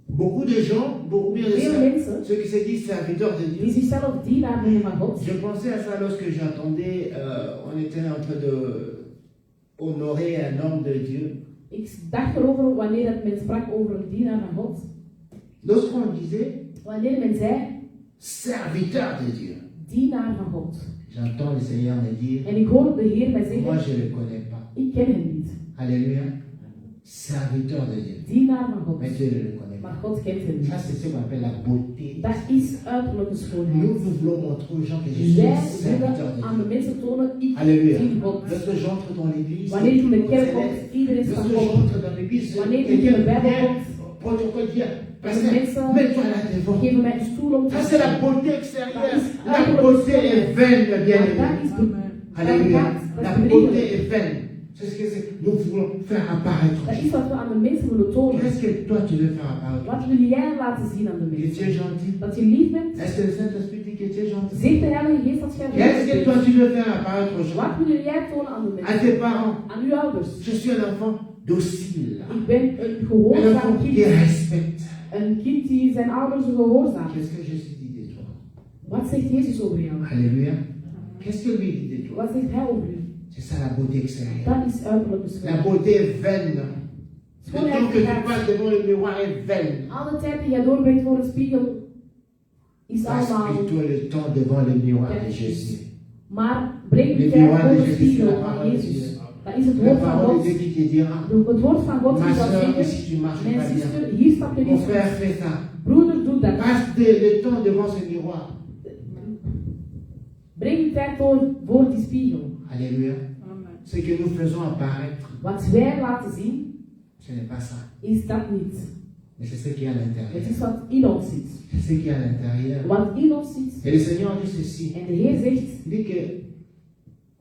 Beaucoup de gens, beaucoup bien de Veel ça, mensen ceux qui se disent serviteurs de die Dieu. zichzelf dienaar noemen van God. Je pensais à ça lorsque j'entendais, on était en train de honorer un homme de Dieu. Ik dacht erover wanneer het men sprak over een dienaar van God. Lorsqu'on disait Wanneer men zei, serviteur de Dieu, dienaar van God. j'entends le Seigneur me dire, En ik hoor de Heer mij moi zeggen, je ne le connais pas. ik ken hem niet. Alléluia. serviteur de Dieu. Dienaar van God. Mais Dieu ne le connaît Maar pas. God kent hem Ça, niet. c'est ce qu'on appelle la beauté. Dat is uiterlijke Nous, schoonheid. nous voulons montrer aux gens que je suis Wij un serviteur willen de aan de Dieu. mensen tonen, ik Alléluia. dien God. Lorsque j'entre dans l'église, Wanneer ik in de kerk kom, lorsque iedereen is van God. j'entre dans l'église, Wanneer ik in quelqu'un de Bijbel vient, kom, protocole dit, de pasteur, mensen mets-toi là devant. geven mij een stoel om te Ça, c'est la zitten. beauté extérieure. La beauté est vaine, bien Maar dat aimé. is de Alléluia. dat La is beauté bedriegelijk. est vaine. C'est ce que c'est. Nous voulons faire apparaître. Dat is wat we aan de mensen willen tonen. Qu'est-ce que toi tu veux faire apparaître? Wat wil jij laten zien aan de Que tu mensen? es gentil. Dat je lief bent. Est-ce que le Saint-Esprit dit que tu es gentil? Zegt de Heilige Geest dat jij Qu'est-ce que lief toi bent? tu veux faire apparaître aux gens? Wat wil jij tonen aan de À mensen? tes parents. Aan uw ouders. Je suis un enfant docile. Ik ben een Un gehoorzaam enfant qui kind. respecte. Een kind die zijn ouders gehoorzaamt. Qu'est-ce que Jésus dit de toi? Wat zegt Jezus over jou? Alléluia. Qu'est-ce que lui dit de toi? Wat zegt hij over u? C'est ça la beauté extérieure. Dat is uiterlijke La schoonheid. beauté est vaine. Le Schoonheid temps que tu gaat. passes devant le miroir est vaine. Alle tijd die jij doorbrengt voor de spiegel is Passe allemaal. plutôt le temps devant le miroir de Jésus. Maar breng Le die tijd miroir voor de de Jésus, c'est spiegel la van parole de Dieu. Jezus. Dat is het La woord van parole God. de Dieu qui te dira, Het woord van God ma die zal soeur, zeggen, si tu marches mijn pas bien, zuster, hier stap je mon niet frère goed. fait ça. Broeder, doe dat. Passe le temps devant ce miroir. Breng die tijd door voor die spiegel. Alléluia. Ce que nous faisons apparaître, Wat wij laten zien, ce n'est pas ça. is dat niet. Mais c'est ce qui est à Het l'intérieur. is wat in ons zit. C'est ce qui est à l'intérieur. Wat in ons zit. Et le Seigneur dit ceci. En de Heer zegt, Il dit que,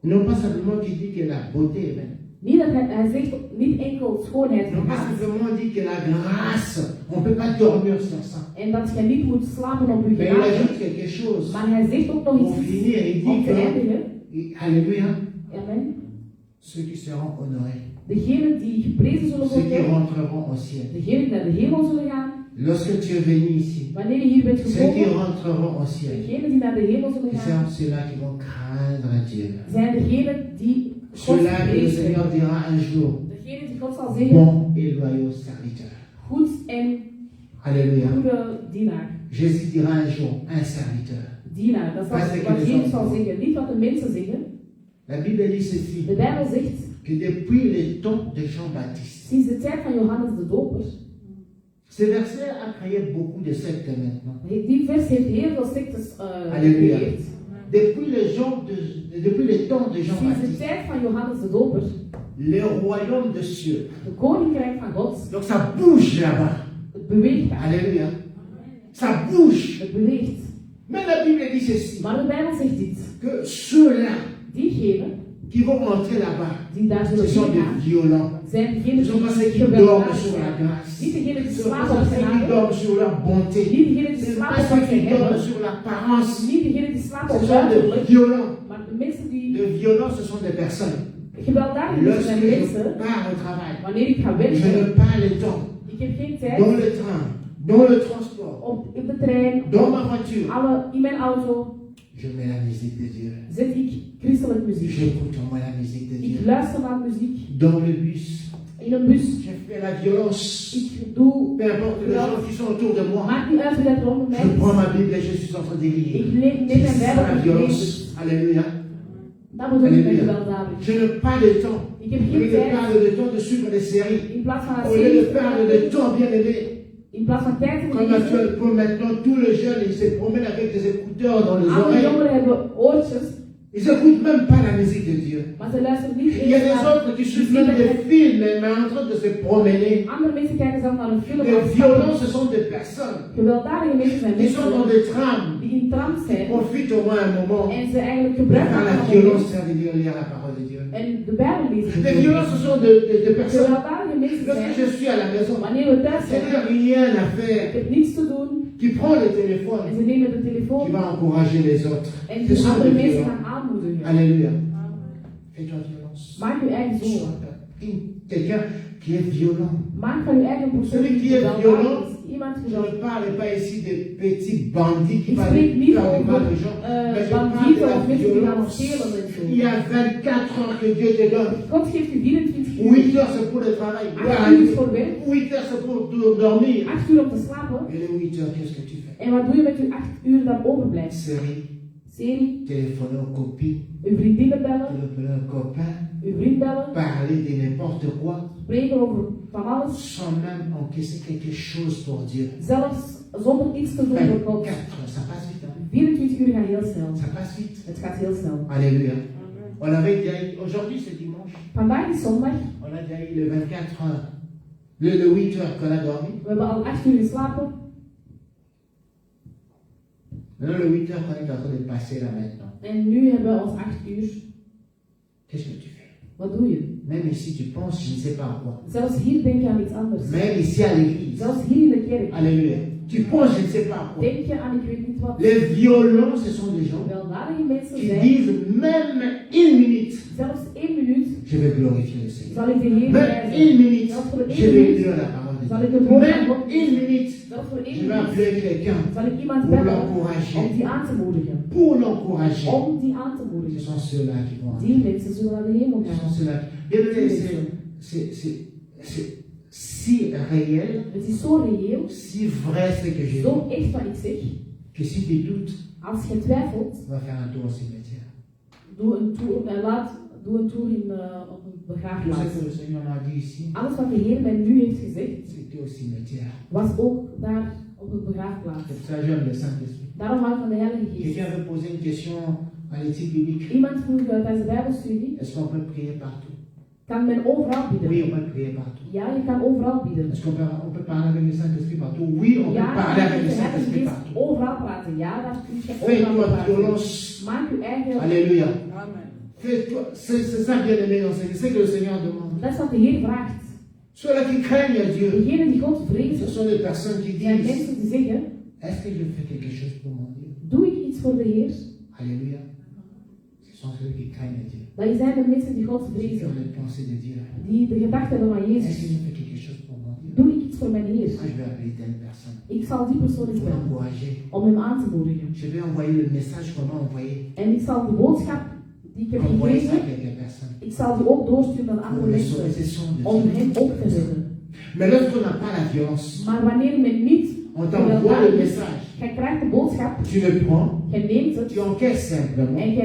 non pas simplement qu'il dit que la beauté est vaine. niet dat hij zegt niet enkel schoonheid Non pas vergaat. simplement dit que la grâce, on ne peut pas dormir sur ça. En dat je niet moet slapen op je Mais il genade. ajoute quelque chose. Maar hij zegt ook nog Pour iets finir, il om dit te eindigen. que, Alléluia, Amen. ceux qui seront honorés, Degenen die geprezen zullen ceux qui worden, rentreront au ciel. degenen die naar de hemel zullen gaan, Lorsque tu es venu ici, wanneer je hier bent ceux qui gekomen, rentreront au ciel, degenen die naar de hemel zullen ce gaan, sont ceux-là qui vont craindre Dieu. zijn degenen die God Ceux-là que le vrezen. Seigneur dira un jour, Degenen die God zal zeggen, bon et loyaux serviteur. goed en Alléluia. goede dienaar. Jésus dira un jour, un serviteur. Dienaar, dat is Wat zeggen wat de Jezus zongen? zal zeggen, niet wat de mensen zeggen. La Bible dit ceci, De Bijbel zegt, que depuis le temps de Jean-Baptiste, sinds de tijd van Johannes de Doper, ce verset a créé beaucoup de sectes maintenant. die vers heeft heel veel sectes Alléluia. gecreëerd. Depuis le temps de Sinds de Jean-Baptiste, tijd van Johannes de Doper, le royaume de cieux. de koninkrijk van God, Donc ça bouge là-bas. het beweegt daar. Alléluia. Ça bouge. Het beweegt. Mais la Bible dit ceci, Maar de Bijbel zegt dit. que ceux-là Diegenen qui vont entrer là-bas, die daar ce zullen sont des gaan, violents. zijn degenen Ce sont pas ceux die qui dorment gewelddadig sur la zijn. grâce. Niet degenen die Ce sont slapen pas op ceux qui genade. dorment sur leur bonté. Niet degenen die Ce sont slapen pas op ceux wat ze qui dorment hebben. sur l'apparence. Niet degenen die slapen Ce op sont des uiterlijk. violents. Maar de mensen die Les violents, ce sont des personnes. gewelddadig Lorsque zijn je mensen, pars au travail, wanneer ik ga je werken, n'ai pas le temps. ik heb geen tijd Dans le train, dans le transport, op de trein, dans ma voiture, in mijn auto, je mets la musique de Dieu. zet ik christelijke muziek. J'écoute au moins la musique de Ik Dieu. luister naar muziek Dans le bus, in een bus. je fais la violence. Ik doe, Peu importe les gens qui sont autour de moi. maakt niet uit wie dat rondom mij Je prends is. ma Bible et je suis en train de lire. Ik neem C'est mijn ça Bijbel la en ik lees violence. het. Alléluia. Dat bedoel ik met Alléluia. gewelddadig. Je n'ai pas de temps. Ik heb Au geen lieu de tijd perdre le temps de suivre les séries. in plaats van Au lieu de perdre le serie, temps, bien aimé. in plaats van tijd te Comme verliezen. comme maintenant, tous les jeunes, ils se promènent avec des écouteurs dans les Alle oreilles. jongeren hebben oortjes, Ils n'écoutent même pas la musique de Dieu. maar ze luisteren niet Il y a eens des naar autres qui suivent même des films, mais en train de se promener. andere mensen kijken zelf naar een film. Les als violents, ce sont des personnes gewelddadige mensen zijn qui sont dans mensen des trams. die in trance zijn Profitent au moins un moment en ze eigenlijk de gebruiken faire la van violence, c'est-à-dire lire la parole de Dieu. en de Bijbel lezen. Les violences, ce sont des personnes. Gewelddadige mensen Lorsque je zijn suis à la maison, wanneer we thuis je zijn, n'ai rien à ik faire, heb niets te doen qui prend le en téléphone, ze nemen de qui telefoon va encourager les autres. en Ce die sont andere des mensen violents. gaan aanmoedigen. Alléluia. Fais-toi violence. Maak uw eigen zonde. Quelqu'un qui est violent. Maak van uw eigen persoon Celui qui die est gewelddadig violent, is. Iemand Je geweldig. ne parle pas ici des petits bandits qui Ik parlent spreek niet faire du mal over aux gens, mais je parle de bandieten la of mensen die gaan violence. stelen en zo. Il y a 24 heures que Dieu te donne. God geeft u 24 uur. 8 heures c'est pour le travail. 8 uur is voor werk, 8 heures c'est pour dormir. 8 uur om te slapen. Et les 8 heures, qu'est-ce que tu fais? En wat doe je met uw 8 uur dat overblijft? Série, Serie, téléphoner aux copines, uw vriendinnen bellen, téléphoner aux copains, uw vriend bellen, parler de n'importe quoi. spreken over van alles, sans même encaisser quelque chose pour Dieu. zelfs zonder iets te doen voor God. 24 heures, ça passe vite. Hein? 24 uur gaat heel snel. Ça passe vite. Het gaat heel snel. Alléluia. On avait déjà eu, aujourd'hui c'est dimanche, Vandaag is zondag. on a déjà eu le 24 heures, le 8 heures qu'on a dormi. We hebben al 8 uur geslapen. Maintenant le 8 heures qu'on est en train de passer là maintenant. En nu hebben we ons 8 uur. Qu'est-ce que tu fais? Wat doe je? Même ici tu penses, je ne sais pas à quoi. Zelfs hier denk je aan iets anders. Même ici à l'église. Zelfs hier in de kerk. Alléluia. Tu penses, je ne sais pas à quoi. Denk je aan ik weet niet wat. Les violents, ce sont des gens Weldadige mensen qui zijn. disent même une minute, Zelfs 1 minuut je vais glorifier le Seigneur. zal ik de Heer Même prijzen. une minute, Zelfs voor je 1 vais minuut lire la parole de zal ik Dieu. het woord van Même God une minute, zelfs voor 1 je vais minuut appeler quelqu'un zal ik iemand pour bellen om l'encourager. die aan te moedigen. Pour l'encourager. Om die aan te Ce moedigen. sont ceux-là qui vont Die entrer. mensen zullen naar de hemel Ce sont gaan. ceux-là. Bien aimé, c'est si réel, Het is zo reëel, si vrai ce que je zo dis, echt wat ik zeg. que si tu doutes, Als je twijfelt, on va faire un tour au cimetière. doe een tour op een Tout ce begraafplaats. que le Seigneur m'a dit ici, Alles wat de Heer mij nu heeft gezegd, c'était au cimetière. was ook daar op een begraafplaats. C'est pour ça que j'aime le Saint-Esprit. Daarom hou ik van de Heilige Geest. Quelqu'un veut poser une question à l'éthique biblique. Iemand vroeg tijdens de Bijbelstudie, Est-ce qu'on peut prier partout? kan men overal Oui, bidden? on peut prier partout. Ja, je kan overal bidden. Est-ce on peut parler avec le Saint-Esprit partout? Oui, on peut Ja, parler je avec kunt le de Heilige Saint-Esprit Geest partout. overal praten. Ja, daar kun je Fais-toi overal praten. violence. Maak je eigen... Alléluia. Amen. Fais-toi. C'est ça bien aimé dans c'est ce que le Seigneur demande. Dat is wat de Heer vraagt. Ceux-là qui craignent Dieu, Degenen die God ce vrezen, sont des personnes qui zijn disent, mensen die zeggen, est-ce que je fais quelque chose pour mon Dieu? doe ik iets voor de Heer? Alléluia. Ce sont ceux qui craignent Dieu. Dat zijn de mensen die God Ceux qui vrezen. ont les pensées de Dieu. Die de gedachten hebben van Est-ce que Jezus. je fais quelque chose pour mon Dieu? Doe ik iets voor mijn Heer? Moi, je vais appeler telle personne Ik zal die persoon eens pour bellen. l'encourager. Om hem aan te moedigen. Je vais envoyer le message qu'on m'a envoyé. En ik zal de boodschap die ik heb Envoyer ça à gegeven, quelques personnes. ik zal die ook doorsturen naar Pour andere les sauver, mensen. ce sont de Om Dieu. hen ook te redden. Mais lorsqu'on n'a pas la violence, Maar wanneer men niet on t'envoie le message. jij krijgt de boodschap, Tu le prends, jij neemt het tu encaisses simplement. en je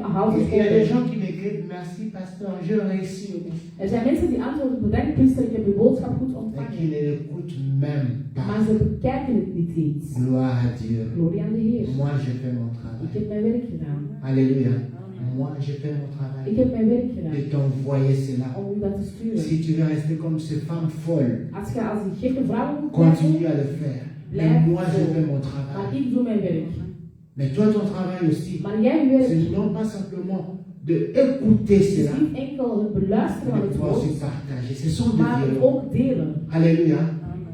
houdt Et het il y a des open. gens qui m'écrivent, merci pasteur, je réussis. Er zijn mensen die antwoorden, bedankt priester, ik heb de boodschap goed Mais qui ontvangen. ne l'écoutent même Maar pas. ze bekijken het niet eens. Gloire à Dieu. Glorie aan de Heer. Moi, je fais mon Ik travail. heb mijn werk gedaan. Alléluia. Moi, je fais mon Ik travail. heb mijn werk gedaan. De t'envoyer cela. Om u dat te sturen. Si tu veux rester comme ces femmes folles, Als je als die gekke vrouw moet continue blijven, à le faire. Blijf Mais moi, je zo. fais mon maar travail. ik doe mijn werk. Mais toi, ton travail aussi, Maar jij werk c'est non pas simplement de écouter is cela, niet enkel het beluisteren van mais het pouvoir aussi woord, partager. Ce sont des maar het violents. ook delen. Alléluia.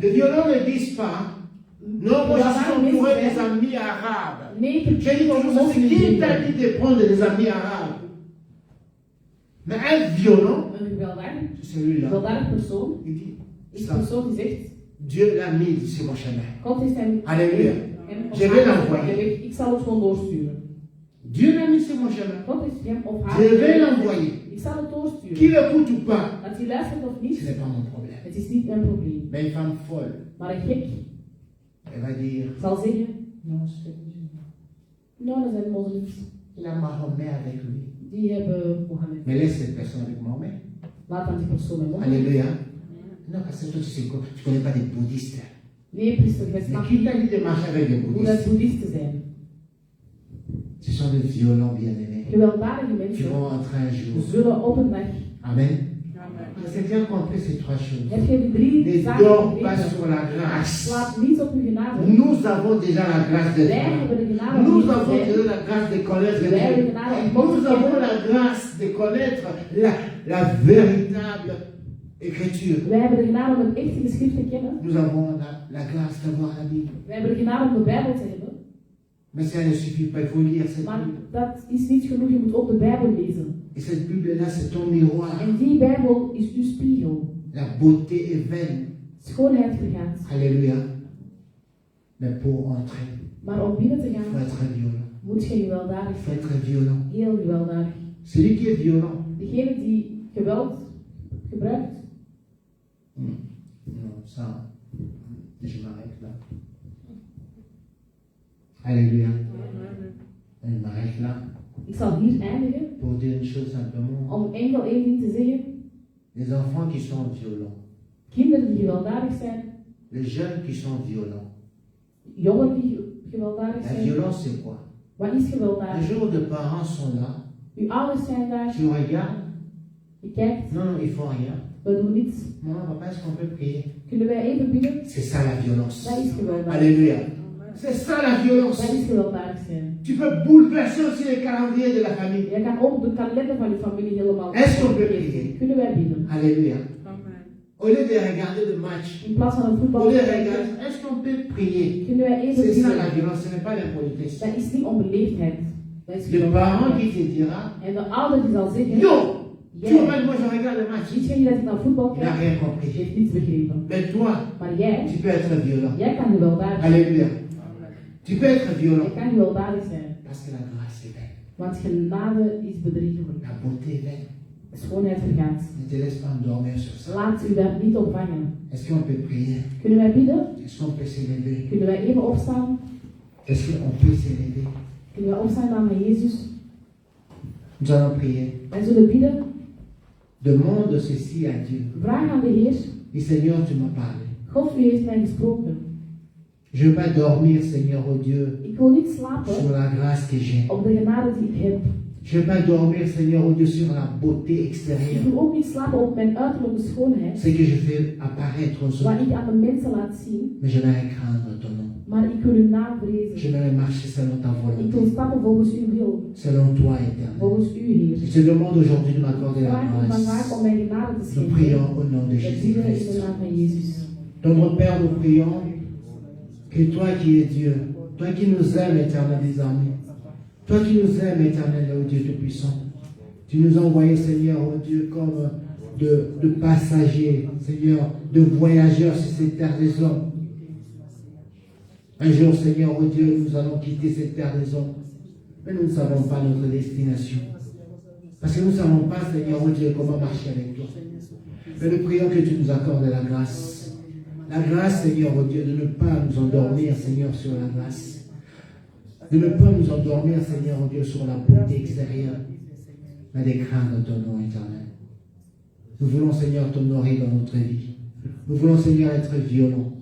Les violents ne disent pas, non, moi je suis entouré des amis arabes. Nee, ik heb J'ai dit geen toujours, c'est qui t'a dit de prendre des amis arabes? Mais un violent, Een gewelddadig c'est celui-là. persoon Il dit, is ça, een persoon die zegt, Dieu l'a mis sur mon chemin. God heeft hem Alléluia. hem op Je vais haar l'envoyer. weg. Ik zal het gewoon doorsturen. Dieu l'a mis sur mon chemin. God heeft hem op haar Je vais weg. l'envoyer. Ik zal het Qu'il doorsturen. écoute ou pas, Dat hij luistert of ce niet, n'est pas mon problème. het is niet mijn probleem. Mais une femme folle, Maar een gek elle va dire, zal zeggen, non, c'est musulman. nou dat zijn moslims. Il a Mahomet avec lui. Die hebben Mohammed. Mais laisse cette personne avec Mahomet. Laat dan die persoon met Mohammed. Alléluia. Non, parce que toi, tu connais pas des bouddhistes. Nee, priester, jij Mais snapt qui t'a dit de marcher avec des hoe dat bouddhistes? boeddhisten zijn. Ce sont des violents bien-aimés Gewelddadige qui mensen vont entrer un jour. zullen op een dag. Amen. Amen. C'est bien compris ces trois choses. Heb je die drie Ne zaken dors pas begrepen? sur la grâce. Slaap niet op uw genade. Nous avons déjà la grâce de Wij Dieu. hebben de genade Nous om avons te déjà zijn. la grâce de connaître Wij hebben de Dieu. genade om God Nous te avons kennen. la grâce de connaître la véritable écriture. Wij hebben de genade om het echte geschrift te kennen. Nous avons la grâce d'avoir la Bible. Wij hebben de genade om de Bijbel te hebben. Mais ça ne suffit pas, il faut lire cette Maar Bible. dat is niet genoeg, je moet ook de Bijbel lezen. Et cette Bible-là, c'est ton miroir. En die Bijbel is uw spiegel. La beauté est vaine. Schoonheid vergaat. Alléluia. Mais pour entrer, Maar om binnen te il faut gaan, être violent. moet je gewelddadig Il faut zijn. être violent. Heel gewelddadig. Celui qui est violent, Degene die geweld gebruikt. non, ça, je m'arrête là. Alléluia. Je m'arrête là Ik zal hier eindigen pour dire une chose simplement. om enkel één ding te zeggen. Les enfants qui sont violents. Kinderen die gewelddadig zijn. Les jeunes qui sont violents. Jongeren die gewelddadig La zijn. violence, c'est quoi? Wat is Les gewelddadig? jours où les parents sont là, Uw ouders zijn daar. tu regardes. Je kijkt. Non, non, ils font rien. We doen niets. Maman, papa, est-ce qu'on peut prier? Kunnen wij even bidden? C'est ça la violence. Dat is gewelddadig. Alléluia. C'est ça la violence. Dat is gewelddadig zijn. Tu peux bouleverser aussi le calendrier de la famille. Je kan ook de kalender van je familie helemaal Est-ce qu'on peut vergeten. prier? Kunnen wij bidden? Alléluia. Amen. Au lieu de regarder le match, In plaats van een au voetbal lieu te de kijken, regarder, est-ce qu'on peut prier? kunnen wij even C'est ça la bidden. violence, ce n'est pas l'impolitesse. Dat is niet onbeleefdheid. Dat is Le parent gewelddadigheid. qui te dira, En de ouder die zal zeggen, yo, tu jij, vois, moi je regarde le match. ziet je niet dat ik naar voetbal Il n'a kijk? rien compris. Je heeft niets begrepen. Mais toi, Maar jij, tu peux être violent. jij kan gewelddadig zijn. Alléluia. Tu peux être violent. Je kan gewelddadig zijn. Parce que la grâce est belle. Want genade is bedriegelijk. La beauté est belle. Schoonheid vergaat. Ne te laisse pas endormir sur ça. Laat u daar niet op vangen. Est-ce qu'on peut prier? Kunnen wij bidden? Est-ce qu'on peut s'élever? Kunnen wij even opstaan? Est-ce qu'on peut s'élever? Kunnen wij opstaan naar Jezus? Nous allons prier. Wij zullen bidden. Demande ceci à Dieu. Vraag aan de Heer. Dis Seigneur, tu m'as parlé. God, u heeft mij gesproken. Je ne veux pas dormir, Seigneur, oh Dieu, Ik wil niet slapen sur la grâce que j'ai. op de genade die ik heb. Je ne veux pas dormir, Seigneur, oh Dieu, sur la beauté Ik extérieure. wil ook niet slapen op mijn uiterlijke schoonheid, Ce que je fais apparaître aux wat autres. ik aan de mensen laat zien, Mais je vais craindre ton nom. maar ik wil uw naam Je vrezen. vais marcher selon ta Ik wil volonté. stappen volgens uw wil, Selon toi, éternel. volgens u, Heer. Je te demande aujourd'hui de m'accorder la Vraag u vandaag grâce. om mij genade te Nous schenken. prions au nom de We bidden in de Jésus-Christ. naam van Jezus. Notre Père, nous prions que toi qui es Dieu, toi qui nous aimes, éternel des armées, toi qui nous aimes, éternel, oh Dieu Tout-Puissant, tu nous as envoyés, Seigneur, oh Dieu, comme de passagers, Seigneur, de voyageurs sur cette terre des hommes. Un jour, Seigneur, oh Dieu, nous allons quitter cette terre des hommes, mais nous ne savons pas notre destination. Parce que nous ne savons pas, Seigneur, oh Dieu, comment marcher avec toi. Mais nous prions que tu nous accordes la grâce. La grâce, Seigneur, oh Dieu, de ne pas nous endormir, Seigneur, sur la grâce. De ne pas nous endormir, Seigneur, oh Dieu, sur la beauté extérieure, mais de craindre ton nom éternel. Nous voulons, Seigneur, t'honorer dans notre vie. Nous voulons, Seigneur, être violents.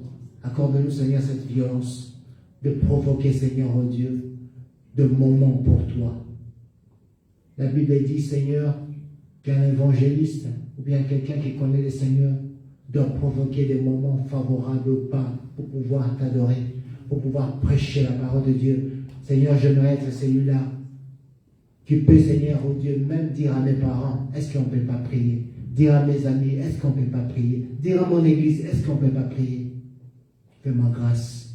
Accorde-nous, Seigneur, cette violence de provoquer, Seigneur, oh Dieu, de moments pour toi. La Bible dit, Seigneur, qu'un évangéliste ou bien quelqu'un qui connaît le Seigneur doit provoquer des moments favorables ou pas pour pouvoir t'adorer, pour pouvoir prêcher la parole de Dieu. Seigneur, j'aimerais être celui-là qui peut, Seigneur, oh Dieu, même dire à mes parents, est-ce qu'on ne peut pas prier? Dire à mes amis, est-ce qu'on ne peut pas prier? Dire à mon église, est-ce qu'on ne peut pas prier? Fais-moi grâce.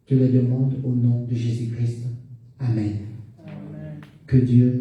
Je le demande au nom de Jésus-Christ. Amen. Amen. Que Dieu